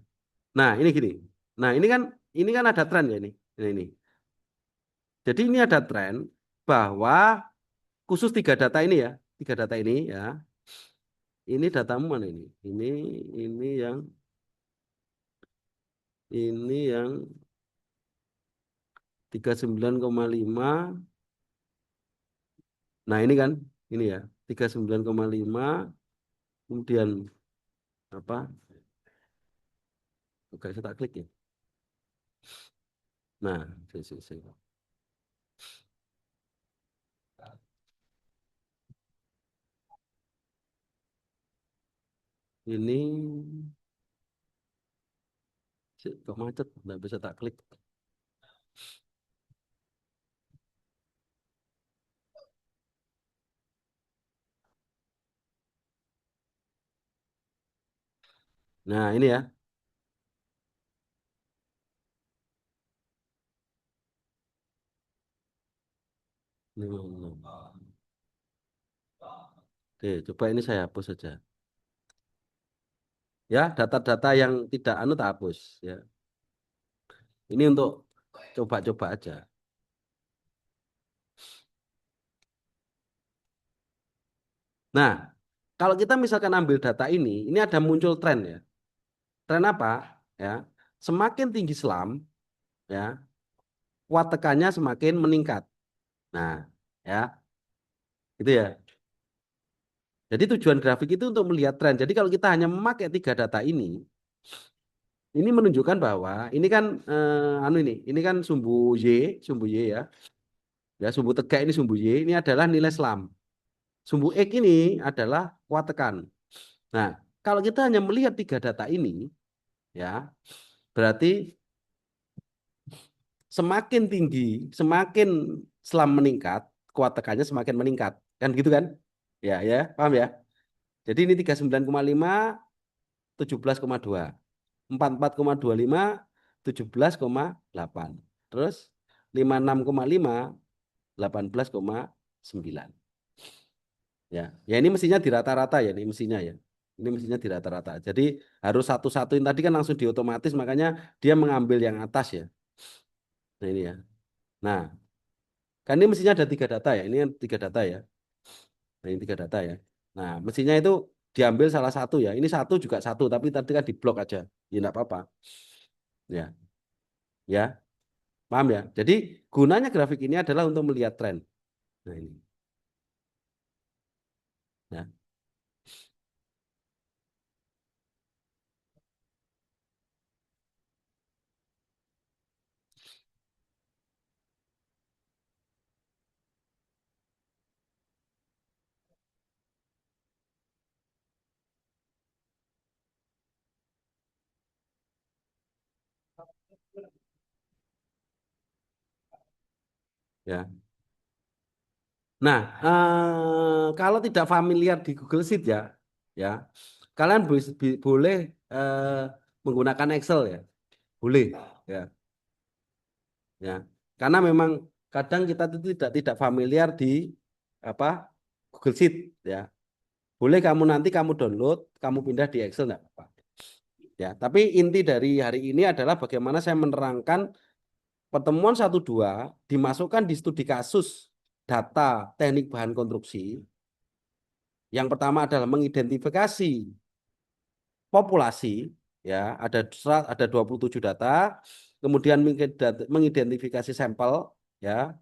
Nah, ini gini. Nah, ini kan ada tren ya ini. Ini. Jadi ini ada tren bahwa khusus 3 data ini ya. 3 data ini ya. Ini datamu mana ini? Ini yang 39,5. Nah, ini kan ini ya. 39,5 kemudian apa? Oke, saya tak klik ya. Nah, si. Ini kok macet, nggak bisa tak klik. Nah, ini ya. Oke, coba ini saya hapus saja. Ya, data-data yang tidak anu tak hapus. Ya, ini untuk coba-coba aja. Nah, kalau kita misalkan ambil data ini ada muncul tren ya. Tren apa? Ya, semakin tinggi selam, ya, kuat tekannya semakin meningkat. Nah, ya, gitu ya. Jadi tujuan grafik itu untuk melihat tren. Jadi kalau kita hanya memakai tiga data ini menunjukkan bahwa ini kan anu ini kan sumbu Y ya. Ya, sumbu tegak ini sumbu Y, ini adalah nilai selam. Sumbu X ini adalah kuat tekan. Nah, kalau kita hanya melihat tiga data ini, ya, berarti semakin tinggi, semakin selam meningkat, kuat tekannya semakin meningkat. Kan gitu kan? Ya, ya, paham ya? Jadi ini 39,5, 17,2. 44,25, 17,8. Terus 56,5, 18,9. Ya, ya ini mestinya di rata-rata ya, ini mestinya ya. Ini mestinya di rata-rata. Jadi harus satu-satuin tadi kan langsung diotomatis, makanya dia mengambil yang atas ya. Nah ini ya. Nah, kan ini mestinya ada tiga data ya. Ini kan tiga data ya. Nah ini tiga data ya. Nah, mestinya itu diambil salah satu ya. Ini satu juga satu, tapi tadi kan diblok aja. Ya enggak apa-apa. Ya, ya, paham ya. Jadi gunanya grafik ini adalah untuk melihat tren. Nah ini. Ya, ya. Nah, kalau tidak familiar di Google Sheet ya, ya, kalian boleh menggunakan Excel ya, boleh, ya, ya. Karena memang kadang kita itu tidak familiar di apa Google Sheet, ya. Boleh kamu nanti kamu download, kamu pindah di Excel nggak apa-apa. Ya, tapi inti dari hari ini adalah bagaimana saya menerangkan pertemuan 1-2 dimasukkan di studi kasus data teknik bahan konstruksi. Yang pertama adalah mengidentifikasi populasi, ya, ada 27 data, kemudian mengidentifikasi sampel, ya,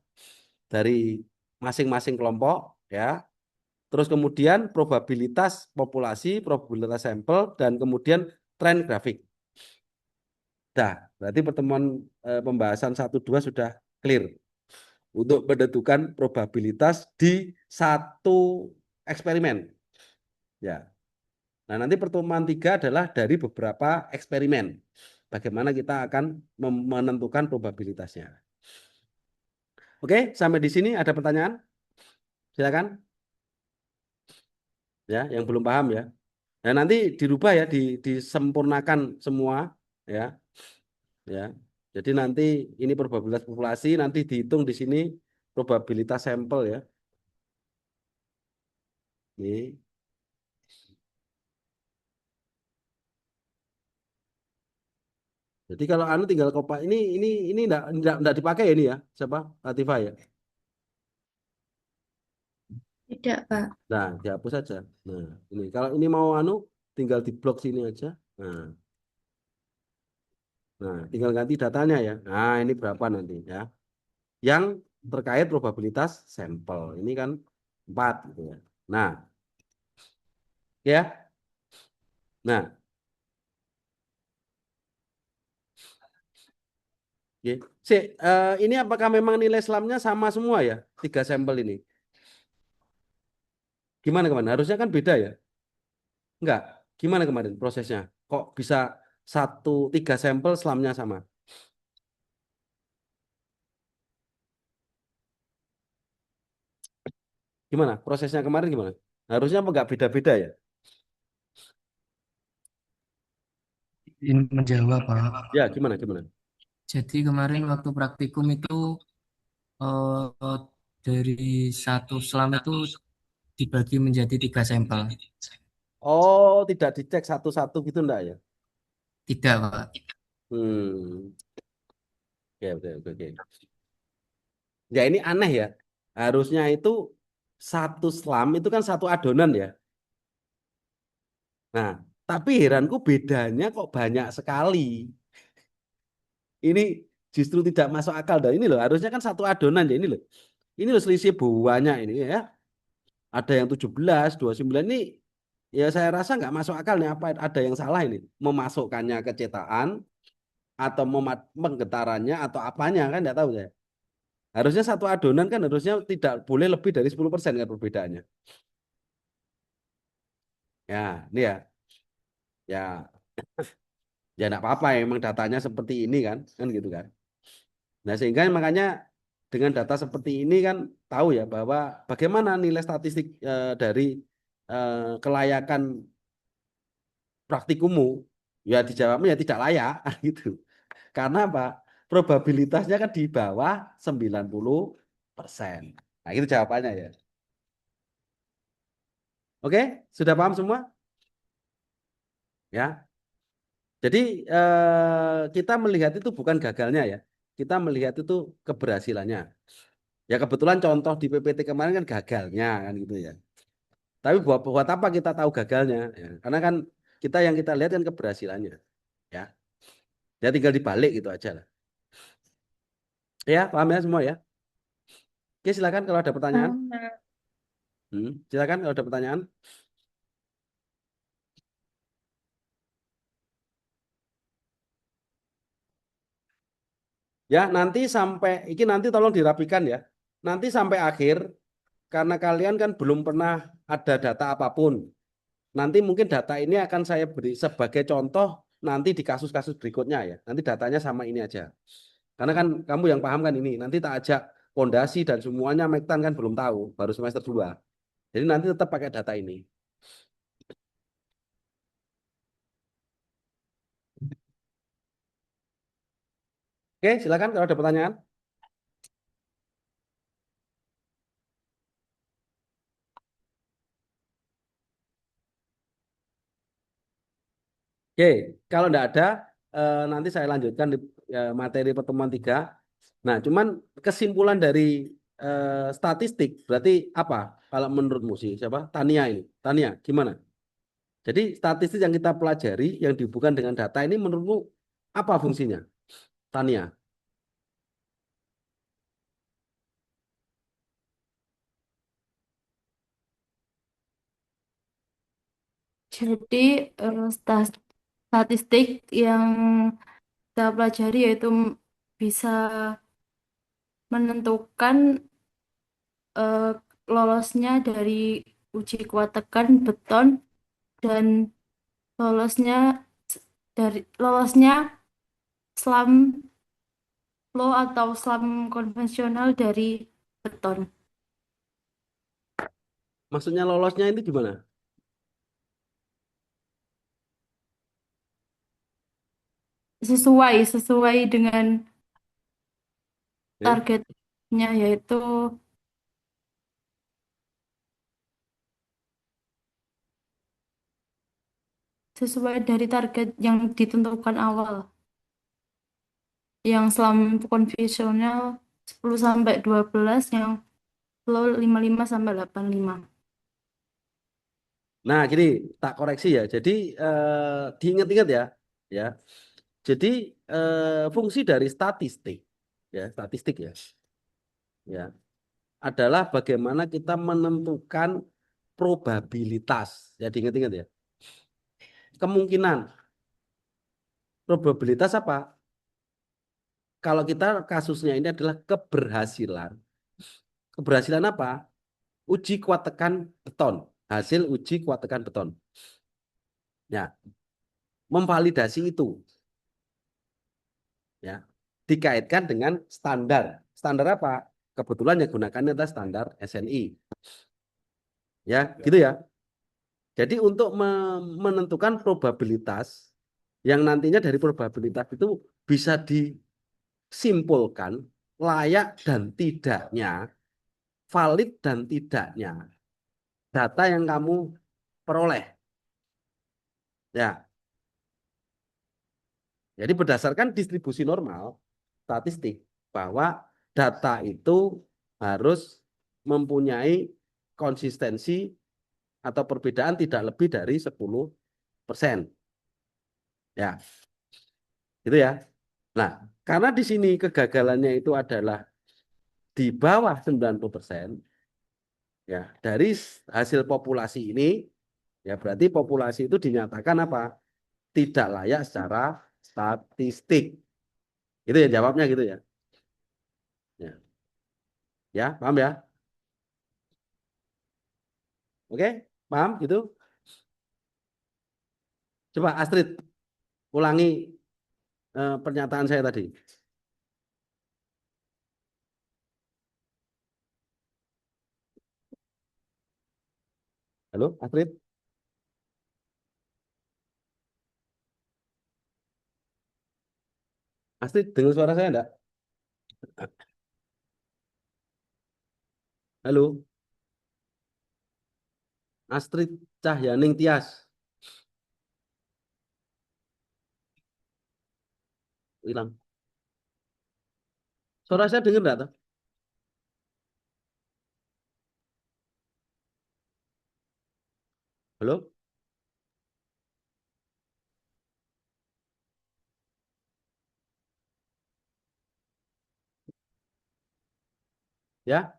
dari masing-masing kelompok, ya. Terus kemudian probabilitas populasi, probabilitas sampel, dan kemudian tren grafik. Nah, berarti pertemuan pembahasan 1-2 sudah clear untuk menentukan probabilitas di satu eksperimen. Ya. Nah, nanti pertemuan 3 adalah dari beberapa eksperimen. Bagaimana kita akan menentukan probabilitasnya. Oke, sampai di sini ada pertanyaan? Silakan. Ya, yang belum paham ya. Nah, nanti dirubah ya, disempurnakan semua ya. Ya. Jadi nanti ini probabilitas populasi, nanti dihitung di sini probabilitas sampel ya. Ini. Jadi kalau anu tinggal kopak ini enggak dipakai ya ini ya. Siapa? Latifah ya. Tidak, Pak. Nah, dihapus saja. Nah, ini kalau ini mau anu tinggal di blok sini aja. Nah, tinggal ganti datanya ya. Nah, ini berapa nanti ya? Yang terkait probabilitas sampel. Ini kan 4 gitu ya. Nah, ya. Nah, oke. Ini apakah memang nilai selamnya sama semua ya? Tiga sampel ini. Gimana kemarin? Harusnya kan beda ya? Enggak. Gimana kemarin prosesnya? Kok bisa tiga sampel selamnya sama? Gimana? Prosesnya kemarin gimana? Harusnya apa enggak beda-beda ya? Ini menjawab, Pak. Ya, gimana gimana? Jadi kemarin waktu praktikum itu eh, dari satu selam itu dibagi menjadi tiga sampel. Oh, tidak dicek satu-satu gitu enggak ya? Tidak, Pak. Hmm. Oke, oke, oke, oke. Ya ini aneh ya. Harusnya itu satu slam itu kan satu adonan ya. Nah, tapi heranku bedanya kok banyak sekali. Ini justru tidak masuk akal dah. Ini loh, harusnya kan satu adonan ya ini loh. Ini loh selisih banyak ini ya. Ada yang 17, 29 ini ya saya rasa nggak masuk akal nih apa ada yang salah ini. Memasukkannya ke cetakan atau penggetarannya atau apanya kan nggak tahu saya. Harusnya satu adonan kan harusnya tidak boleh lebih dari 10% kan perbedaannya. Ya, ini ya. Ya, ya enggak apa-apa emang datanya seperti ini kan gitu kan. Nah, sehingga makanya dengan data seperti ini kan tahu ya bahwa bagaimana nilai statistik dari kelayakan praktikummu ya dijawabnya ya tidak layak gitu. Karena apa? Probabilitasnya kan di bawah 90%. Nah, itu jawabannya ya. Oke, sudah paham semua? Ya. Jadi kita melihat itu bukan gagalnya ya. Kita melihat itu keberhasilannya. Ya kebetulan contoh di PPT kemarin kan gagalnya kan gitu ya. Tapi buat apa kita tahu gagalnya? Ya, karena kan yang kita lihat kan keberhasilannya. Ya, ya tinggal dibalik gitu aja lah. Ya, paham ya semua ya? Oke, silakan kalau ada pertanyaan. Silakan kalau ada pertanyaan. Ya, nanti sampai, ini nanti tolong dirapikan ya. Nanti sampai akhir, karena kalian kan belum pernah ada data apapun. Nanti mungkin data ini akan saya beri sebagai contoh nanti di kasus-kasus berikutnya ya. Nanti datanya sama ini aja. Karena kan kamu yang paham kan ini. Nanti tak ajak pondasi dan semuanya Mektan kan belum tahu, baru semester 2. Jadi nanti tetap pakai data ini. Oke, silakan kalau ada pertanyaan. Oke, kalau tidak ada, nanti saya lanjutkan di materi pertemuan 3. Nah, cuman kesimpulan dari statistik berarti apa? Kalau menurutmu sih, siapa? Tania ini. Tania, gimana? Jadi statistik yang kita pelajari, yang dihubungkan dengan data ini menurutmu apa fungsinya? Tania. Jadi statistik yang kita pelajari yaitu bisa menentukan eh, lolosnya dari uji kuat tekan beton dan lolosnya lolosnya slam flow atau slam konvensional dari beton. Maksudnya lolosnya itu gimana? Sesuai dengan Ya. targetnya yaitu sesuai dari target yang ditentukan awal. Yang slam konvensional 10 sampai 12, yang flow 55 sampai 85. Nah, gini, tak koreksi ya. Jadi diingat-ingat ya, ya. Jadi fungsi dari statistik, ya, statistik ya, ya, adalah bagaimana kita menentukan probabilitas. Ya, diingat-ingat ya. Kemungkinan, probabilitas apa? Kalau kita kasusnya ini adalah keberhasilan. Keberhasilan apa? Uji kuat tekan beton. Hasil uji kuat tekan beton. Ya, memvalidasi itu. Ya, dikaitkan dengan standar. Standar apa? Kebetulan yang gunakannya adalah standar SNI. Ya, gitu ya. Jadi untuk menentukan probabilitas yang nantinya dari probabilitas itu bisa disimpulkan layak dan tidaknya, valid dan tidaknya data yang kamu peroleh. Ya, jadi berdasarkan distribusi normal statistik bahwa data itu harus mempunyai konsistensi atau perbedaan tidak lebih dari 10%. Ya, gitu ya. Nah, karena di sini kegagalannya itu adalah di bawah 90%, ya, dari hasil populasi ini, ya berarti populasi itu dinyatakan apa? Tidak layak secara statistik. Itu ya jawabnya gitu ya. Ya, ya, paham ya? Oke, paham gitu? Coba Astrid ulangi pernyataan saya tadi. Halo, Astrid? Astrid, dengar suara saya enggak? Halo, Astrid Cahyaning Tias. Hilang. Suara saya dengar enggak? Toh? Halo? Ya?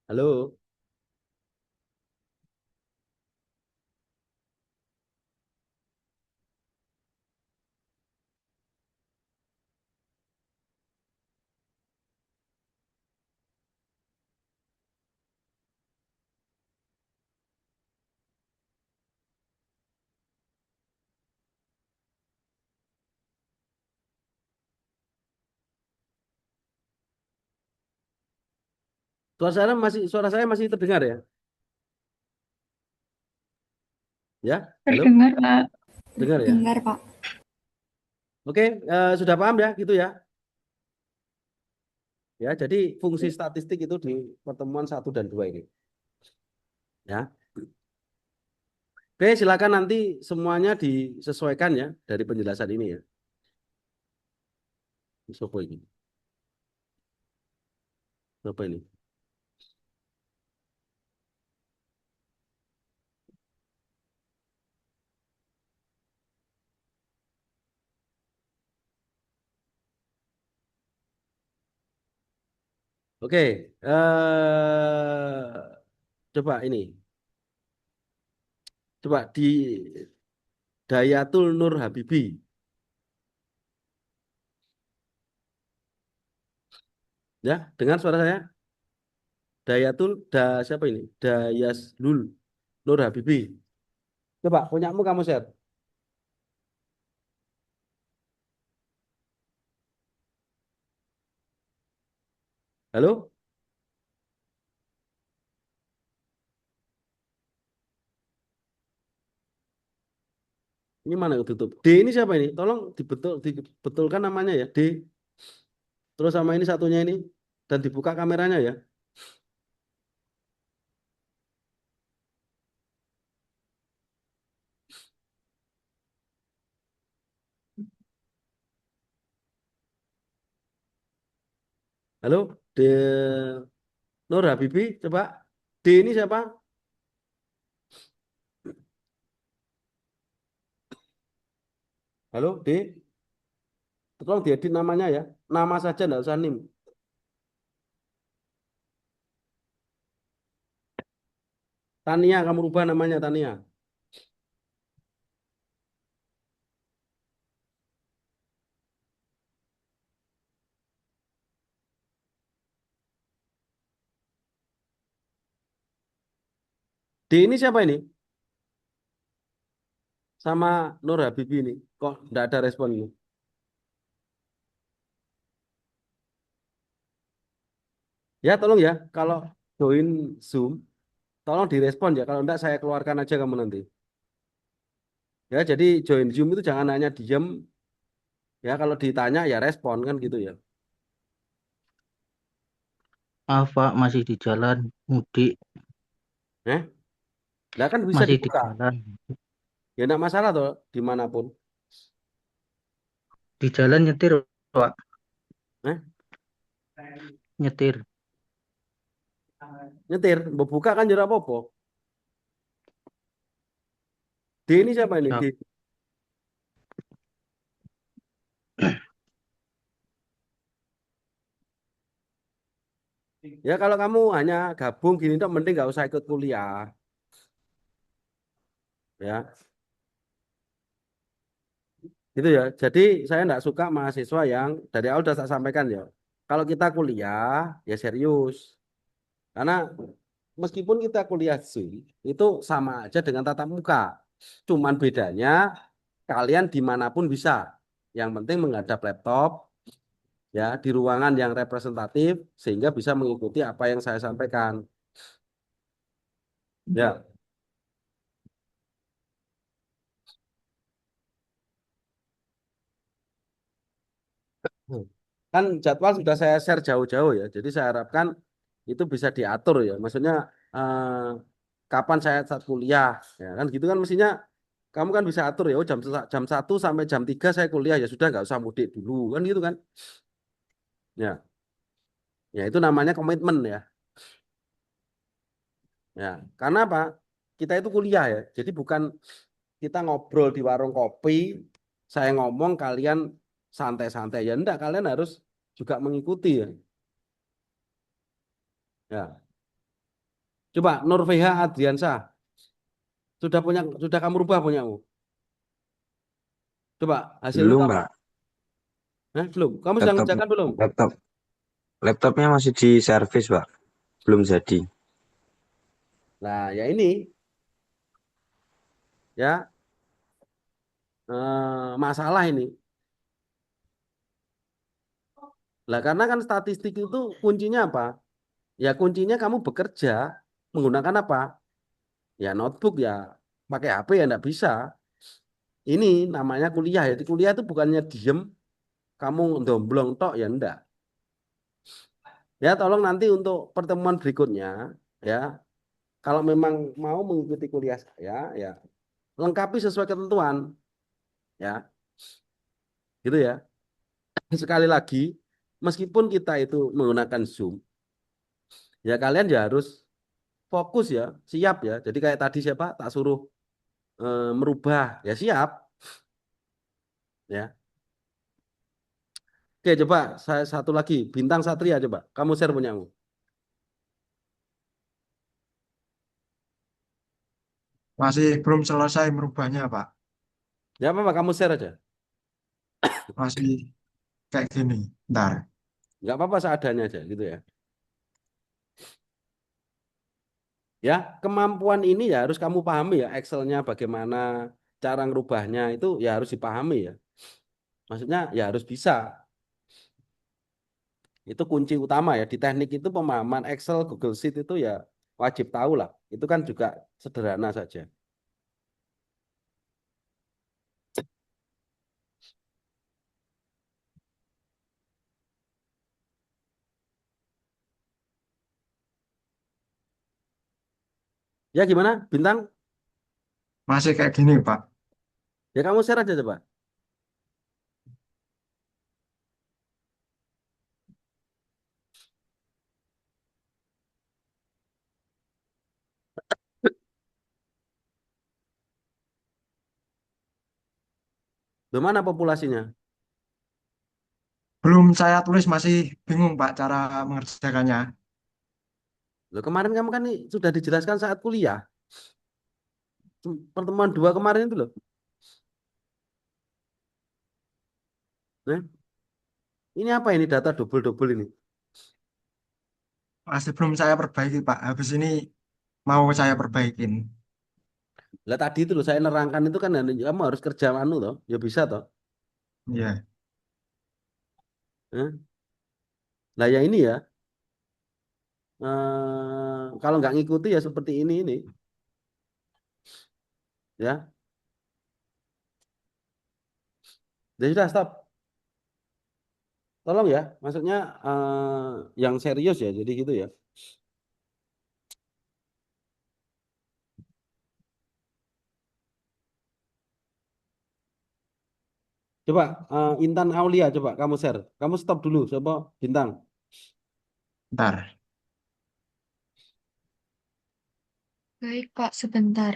Halo? Suara saya masih terdengar ya? Ya? Halo? Terdengar, Pak. Dengar ya? Dengar, Pak. Oke, sudah paham ya gitu ya? Ya, jadi fungsi statistik itu di pertemuan 1 dan 2 ini. Ya. Oke, silakan nanti semuanya disesuaikan ya dari penjelasan ini ya. Sopo ini. Sopo ini. Oke, coba ini. Coba di Dayatul Nur Habibi. Ya, dengar suara saya? Siapa ini? Dayaslul Nur Habibi. Coba punyamu kamu share. Halo? Ini mana yang tutup? D ini siapa ini? Tolong dibetulkan namanya ya. D. Terus sama ini satunya ini. Dan dibuka kameranya ya. Halo? D. Nur Habibi. Coba. D ini siapa? Halo? D. Tolong diedit namanya ya. Nama saja, enggak usah nim. Tania, kamu rubah namanya Tania. D ini siapa ini? Sama Nur Habibi ini. Kok enggak ada respon ini? Ya, tolong ya. Kalau join Zoom, tolong direspon ya. Kalau enggak, saya keluarkan aja kamu nanti. Ya, jadi join Zoom itu jangan hanya diem. Ya, kalau ditanya ya respon kan gitu ya. Maaf Pak, masih di jalan mudik. Eh? Nah kan bisa Masih di dibuka. jalan. Ya enggak masalah tuh dimanapun. Di jalan nyetir, Pak. Nah, Nyetir. nyetir, buka kan jera apa-apa. D ini siapa ini? D. Siap. Ya kalau kamu hanya gabung gini dong, mending nggak usah ikut kuliah. Ya, gitu ya. Jadi saya nggak suka mahasiswa yang dari awal sudah saya sampaikan ya. Kalau kita kuliah, ya serius. Karena meskipun kita kuliah Zoom, itu sama aja dengan tatap muka. Cuman bedanya kalian dimanapun bisa. Yang penting menghadap laptop, ya di ruangan yang representatif sehingga bisa mengikuti apa yang saya sampaikan. Ya, kan jadwal sudah saya share jauh-jauh ya. Jadi saya harapkan itu bisa diatur ya. Maksudnya kapan saya saat kuliah, ya kan gitu kan mestinya kamu kan bisa atur ya. Oh jam 1 sampai jam 3 saya kuliah ya sudah nggak usah mudik dulu kan gitu kan. Ya, ya itu namanya komitmen ya. Ya, karena apa? Kita itu kuliah ya. Jadi bukan kita ngobrol di warung kopi, saya ngomong kalian santai-santai ya enggak, kalian harus juga mengikuti ya. Ya. Coba Nurfeha Adriansah, sudah kamu rubah punyamu? Coba hasilnya Belum, itu apa? Pak. Hah, belum. Kamu sudah Laptop, ngerjakan belum? laptop, laptopnya masih di servis, Pak. Belum jadi. Nah, ya ini ya masalah ini. Lah karena kan statistik itu kuncinya apa? Ya kuncinya kamu bekerja menggunakan apa? Ya notebook ya pakai HP ya enggak bisa. Ini namanya kuliah ya. Di kuliah itu bukannya diem, kamu domblong tok ya enggak. Ya tolong nanti untuk pertemuan berikutnya ya, kalau memang mau mengikuti kuliah saya ya lengkapi sesuai ketentuan ya. Gitu ya. Sekali lagi, meskipun kita itu menggunakan Zoom, ya kalian ya harus fokus ya, siap ya. Jadi kayak tadi siapa tak suruh merubah, ya siap ya. Oke, coba saya satu lagi, Bintang Satria coba. Kamu share punyamu. Masih belum selesai merubahnya, Pak. Ya apa-apa, kamu share aja. Masih kayak gini. Ntar. Nggak apa-apa seadanya aja gitu ya. Ya, kemampuan ini ya harus kamu pahami ya, Excelnya bagaimana, cara ngerubahnya itu ya harus dipahami ya. Maksudnya ya harus bisa. Itu kunci utama ya. Di teknik itu pemahaman Excel, Google Sheet itu ya wajib tahu lah. Itu kan juga sederhana saja. Ya gimana, Bintang? Masih kayak gini, Pak. Ya kamu share aja coba. Bagaimana populasinya? Belum saya tulis, masih bingung, Pak, cara mengerjakannya. Loh, kemarin kamu kan nih sudah dijelaskan saat kuliah. Pertemuan dua kemarin itu loh. Nah, ini apa ini data double-double ini? Masih belum saya perbaiki, Pak. Habis ini mau saya perbaikin. Lah tadi itu loh saya nerangkan itu kan kamu harus kerja anu toh. Ya bisa toh. Iya. Nah, lah ya ini ya. Kalau nggak ngikuti ya seperti ini. Ya, ya sudah stop. Tolong ya, maksudnya yang serius ya, jadi gitu ya. Coba Intan Aulia, coba kamu share. Kamu stop dulu, coba Bintang. Ntar. Baik, Pak, sebentar.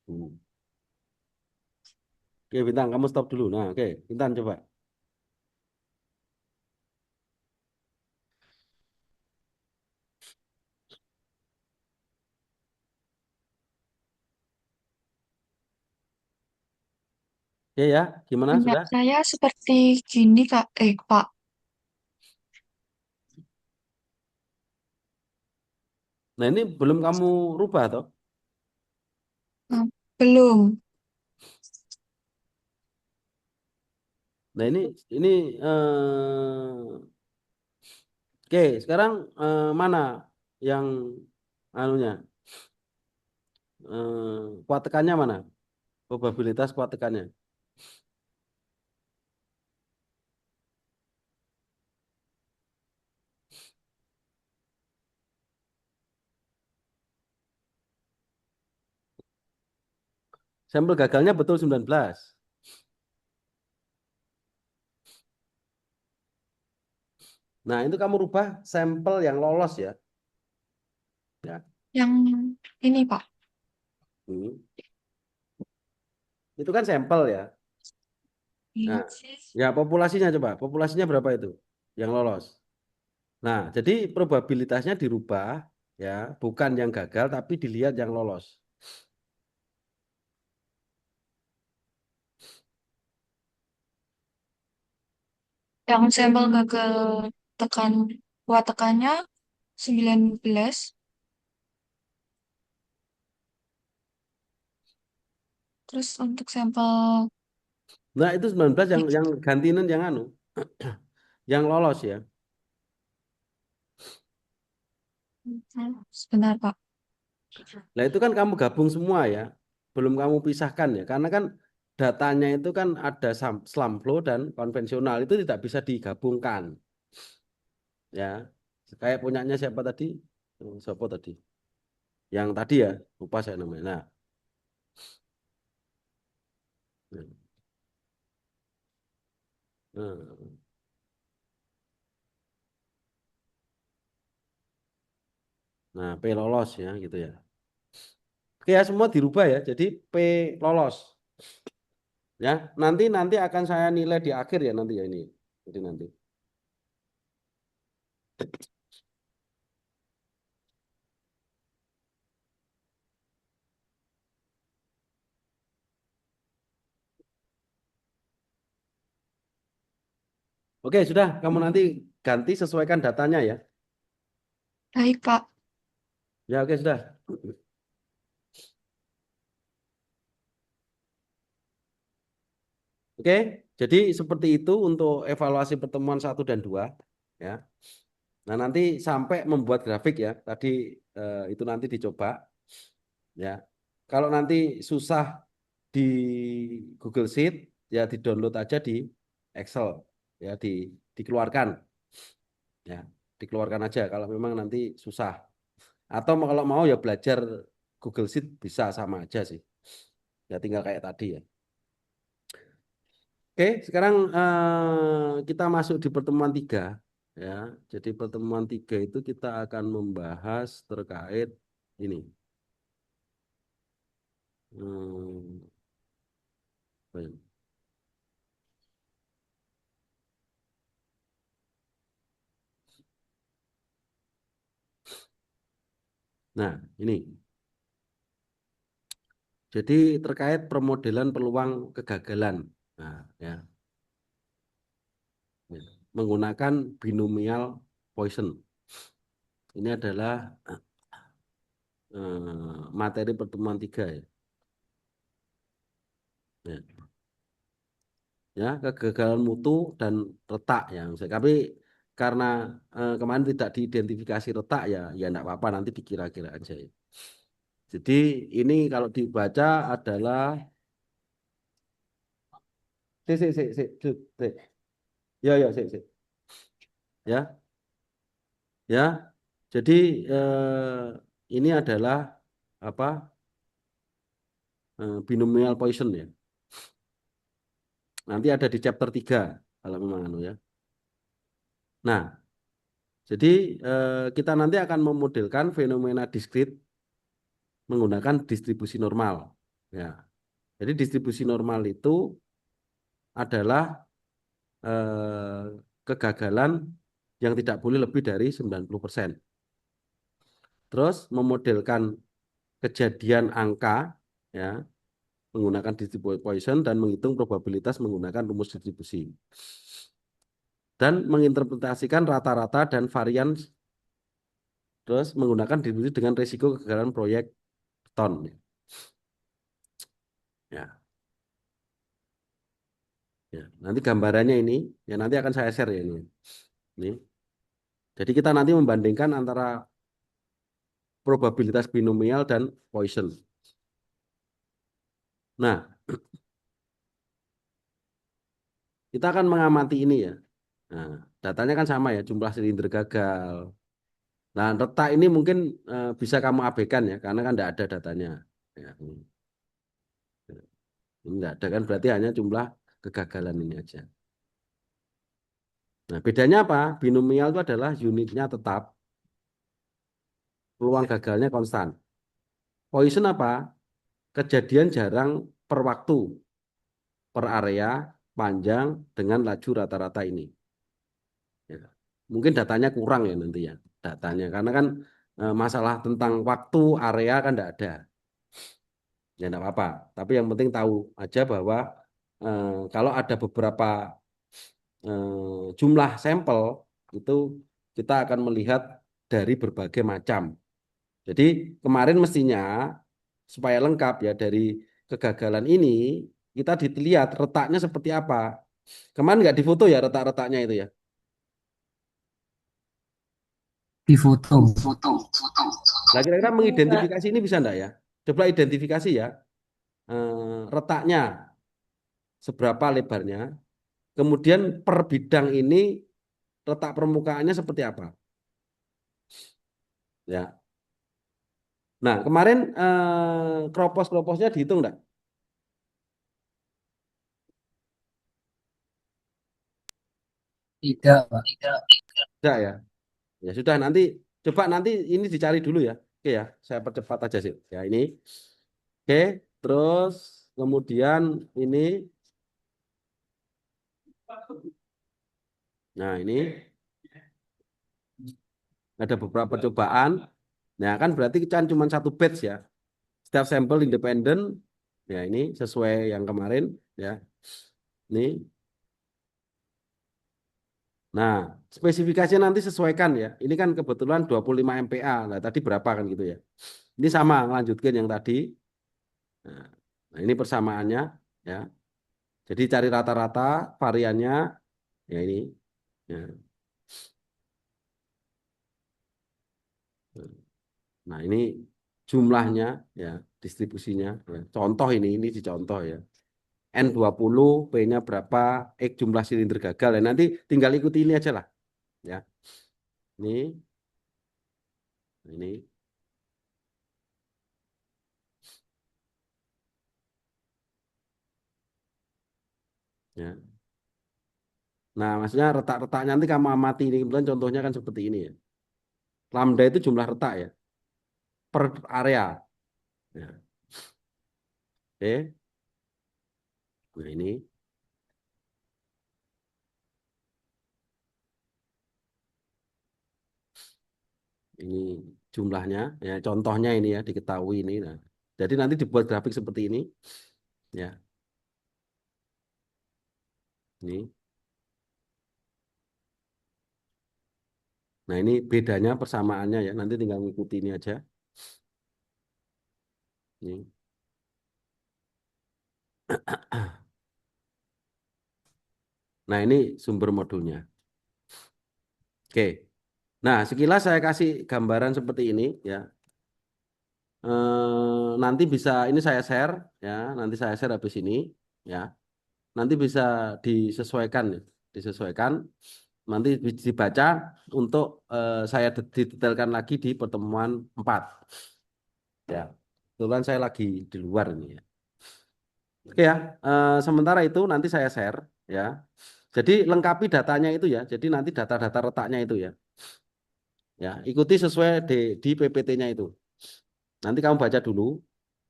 Hmm. Oke, Bintang, kamu stop dulu. Nah, oke, Intan coba. Oke ya, gimana Minyak sudah? saya seperti gini, Kak. Pak. Nah, ini belum kamu rubah toh? Belum. Nah, ini oke, sekarang mana yang anunya? Kuat tekannya mana? Probabilitas kuat tekannya. Sampel gagalnya betul 19. Nah, itu kamu rubah sampel yang lolos ya. Ya. Yang ini, Pak. Hmm. Itu kan sampel ya. Nah, ya populasinya coba. Populasinya berapa itu yang lolos? Nah, jadi probabilitasnya dirubah ya, bukan yang gagal tapi dilihat yang lolos. Yang sampel gagal tekan kuat tekannya 19. Terus untuk sampel Nah, itu 19 yang gantinen yang anu, yang lolos ya. sebentar, Pak. Nah, itu kan kamu gabung semua ya. Belum kamu pisahkan ya. Karena kan datanya itu kan ada slump flow dan konvensional itu tidak bisa digabungkan. Ya. Kayak punyanya siapa tadi? Siapa tadi? Yang tadi ya, lupa saya namanya. Nah, nah, nah, P lolos ya gitu ya. Oke ya, semua dirubah ya. Jadi P lolos. Ya, nanti akan saya nilai di akhir ya nanti ya ini. Jadi nanti. Oke, sudah. Kamu nanti ganti sesuaikan datanya ya. Baik, Pak. Ya, oke sudah. Oke, jadi seperti itu untuk evaluasi pertemuan 1 dan 2 ya. Nah, nanti sampai membuat grafik ya. Tadi itu nanti dicoba ya. Kalau nanti susah di Google Sheet ya di-download aja di Excel ya dikeluarkan ya. Dikeluarkan aja kalau memang nanti susah. Atau kalau mau ya belajar Google Sheet bisa sama aja sih. Ya tinggal kayak tadi ya. Oke, sekarang kita masuk di pertemuan 3 ya. Jadi pertemuan 3 itu kita akan membahas terkait ini. Hmm, apa ini? Nah, ini. Jadi terkait permodelan peluang kegagalan. Nah, ya. Ya. Menggunakan binomial Poisson. Ini adalah materi pertemuan 3 ya. Ya. Ya, kegagalan mutu dan retak ya. Tapi karena kemarin tidak diidentifikasi retak ya, ya enggak apa-apa nanti dikira-kira aja ya. Jadi ini kalau dibaca adalah si. Ya ya ya ya. Jadi ini adalah apa binomial Poisson ya. Nanti ada di chapter 3 kalau memang anu ya. Nah, jadi kita nanti akan memodelkan fenomena diskrit menggunakan distribusi normal. Ya. Jadi distribusi normal itu adalah kegagalan yang tidak boleh lebih dari 90%. Terus memodelkan kejadian angka ya menggunakan distribution Poisson dan menghitung probabilitas menggunakan rumus distribusi. Dan menginterpretasikan rata-rata dan varian terus menggunakan distribusi dengan risiko kegagalan proyek beton. Ya. Ya, nanti gambarannya ini ya nanti akan saya share ya ini. Ini. Jadi kita nanti membandingkan antara probabilitas binomial dan Poisson. Nah, kita akan mengamati ini ya. Nah, datanya kan sama ya, jumlah silinder gagal. Nah, retak ini mungkin bisa kamu abaikan ya, karena kan tidak ada datanya. Ya, ini tidak ada kan, berarti hanya jumlah kegagalan ini aja. Nah, bedanya apa? Binomial itu adalah unitnya tetap, peluang gagalnya konstan. Poisson apa? Kejadian jarang per waktu, per area, panjang, dengan laju rata-rata ini. Ya. Mungkin datanya kurang ya nanti ya, datanya. Karena kan masalah tentang waktu, area kan tidak ada. Ya tidak apa-apa. Tapi yang penting tahu aja bahwa kalau ada beberapa jumlah sampel, itu kita akan melihat dari berbagai macam. Jadi kemarin mestinya supaya lengkap ya dari kegagalan ini kita dilihat retaknya seperti apa. Kemarin nggak difoto ya retak-retaknya itu ya. Di foto. Nah kira-kira mengidentifikasi ini bisa enggak ya? Coba identifikasi ya retaknya seberapa lebarnya. Kemudian per bidang ini retak permukaannya seperti apa? Ya. Nah kemarin kropos-kroposnya dihitung enggak? Tidak, Pak. Enggak ya. Ya sudah nanti coba nanti ini dicari dulu ya. Oke ya, saya percepat aja sih. Ya ini. Oke, terus kemudian ini. Nah ini ada beberapa percobaan. Nah kan berarti kan cuma satu batch ya. Setiap sampel independen. Ya ini sesuai yang kemarin ya. Ini. Nah spesifikasinya nanti sesuaikan ya. Ini kan kebetulan 25 MPa. Nah tadi berapa kan gitu ya. Ini sama lanjutkan yang tadi. Nah ini persamaannya ya. Jadi cari rata-rata variannya ya ini. Ya. Nah ini jumlahnya ya distribusinya. Ya. Contoh ini dicontoh ya. N20 P-nya berapa, X jumlah silinder gagal. Ya. Nanti tinggal ikuti ini aja lah. Ya. Ini. Ya. Nah, maksudnya retak-retaknya nanti kamu amati ini. Kebetulan contohnya kan seperti ini ya. Lambda itu jumlah retak ya. Per area. Ya. Oke. Nah, ini jumlahnya. Ya, contohnya ini ya, diketahui ini. Nah, jadi nanti dibuat grafik seperti ini. Ya. Ini. Nah, ini bedanya persamaannya ya. Nanti tinggal ngikuti ini aja. Ini. Nah, ini sumber modulnya. Oke. Nah, sekilas saya kasih gambaran seperti ini ya. Nanti bisa ini saya share ya. Nanti saya share habis ini ya. Nanti bisa disesuaikan ya. Disesuaikan. Nanti dibaca untuk saya didetailkan lagi di pertemuan 4. Ya. Kebetulan saya lagi di luar ini ya. Oke ya. Sementara itu nanti saya share ya. Jadi lengkapi datanya itu ya. Jadi nanti data-data retaknya itu ya. Ya, ikuti sesuai di PPT-nya itu. Nanti kamu baca dulu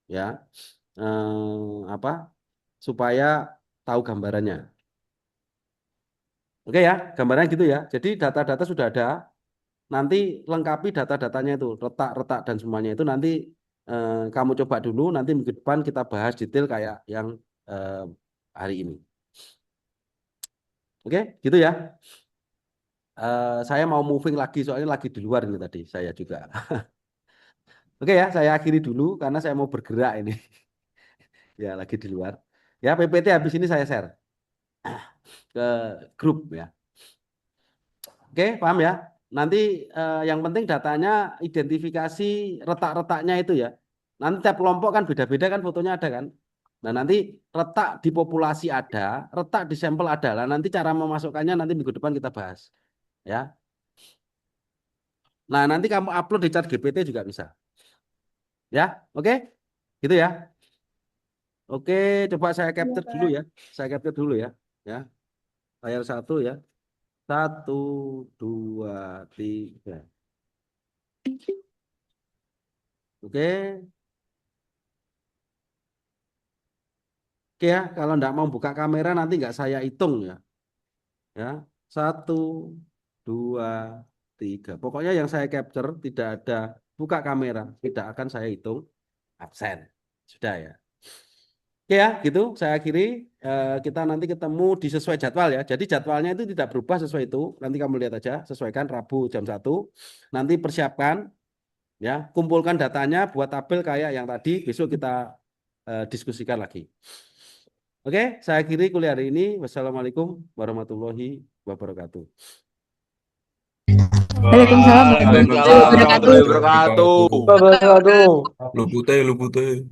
ya. Apa? Supaya tahu gambarannya. Oke ya, gambarannya gitu ya. Jadi data-data sudah ada. Nanti lengkapi data-datanya itu, retak-retak dan semuanya itu nanti kamu coba dulu. Nanti minggu depan kita bahas detail kayak yang hari ini. Oke, gitu ya. Saya mau moving lagi soalnya lagi di luar ini tadi saya juga. Oke ya, saya akhiri dulu karena saya mau bergerak ini. Ya, lagi di luar. Ya, PPT habis ini saya share ke grup ya. Oke, paham ya? Nanti yang penting datanya identifikasi retak-retaknya itu ya. Nanti tiap kelompok kan beda-beda kan fotonya ada kan. Nah, nanti retak di populasi ada, retak di sampel ada. Lah nanti cara memasukkannya nanti minggu depan kita bahas. Ya. Nah, nanti kamu upload di ChatGPT juga bisa. Ya, oke? Gitu ya. Oke, coba saya capture dulu ya. Saya capture dulu ya. Ya, layar 1 ya. 1, 2, 3. Oke. Oke ya, kalau enggak mau buka kamera nanti enggak saya hitung ya. Ya, 1, 2, 3. Pokoknya yang saya capture tidak ada buka kamera, tidak akan saya hitung absen. Sudah ya. Oke ya, gitu. Saya akhiri. Kita nanti ketemu di sesuai jadwal ya. Jadi jadwalnya itu tidak berubah sesuai itu. Nanti kamu lihat aja, sesuaikan Rabu jam 1. Nanti persiapkan, ya, kumpulkan datanya, buat tabel kayak yang tadi. Besok kita diskusikan lagi. Oke, saya akhiri kuliah hari ini. Wassalamualaikum warahmatullahi wabarakatuh. Waalaikumsalam Waalaikumsalam warahmatullahi wabarakatuh. wabarakatuh. Wabarakatuh. Lu putih, lu putih.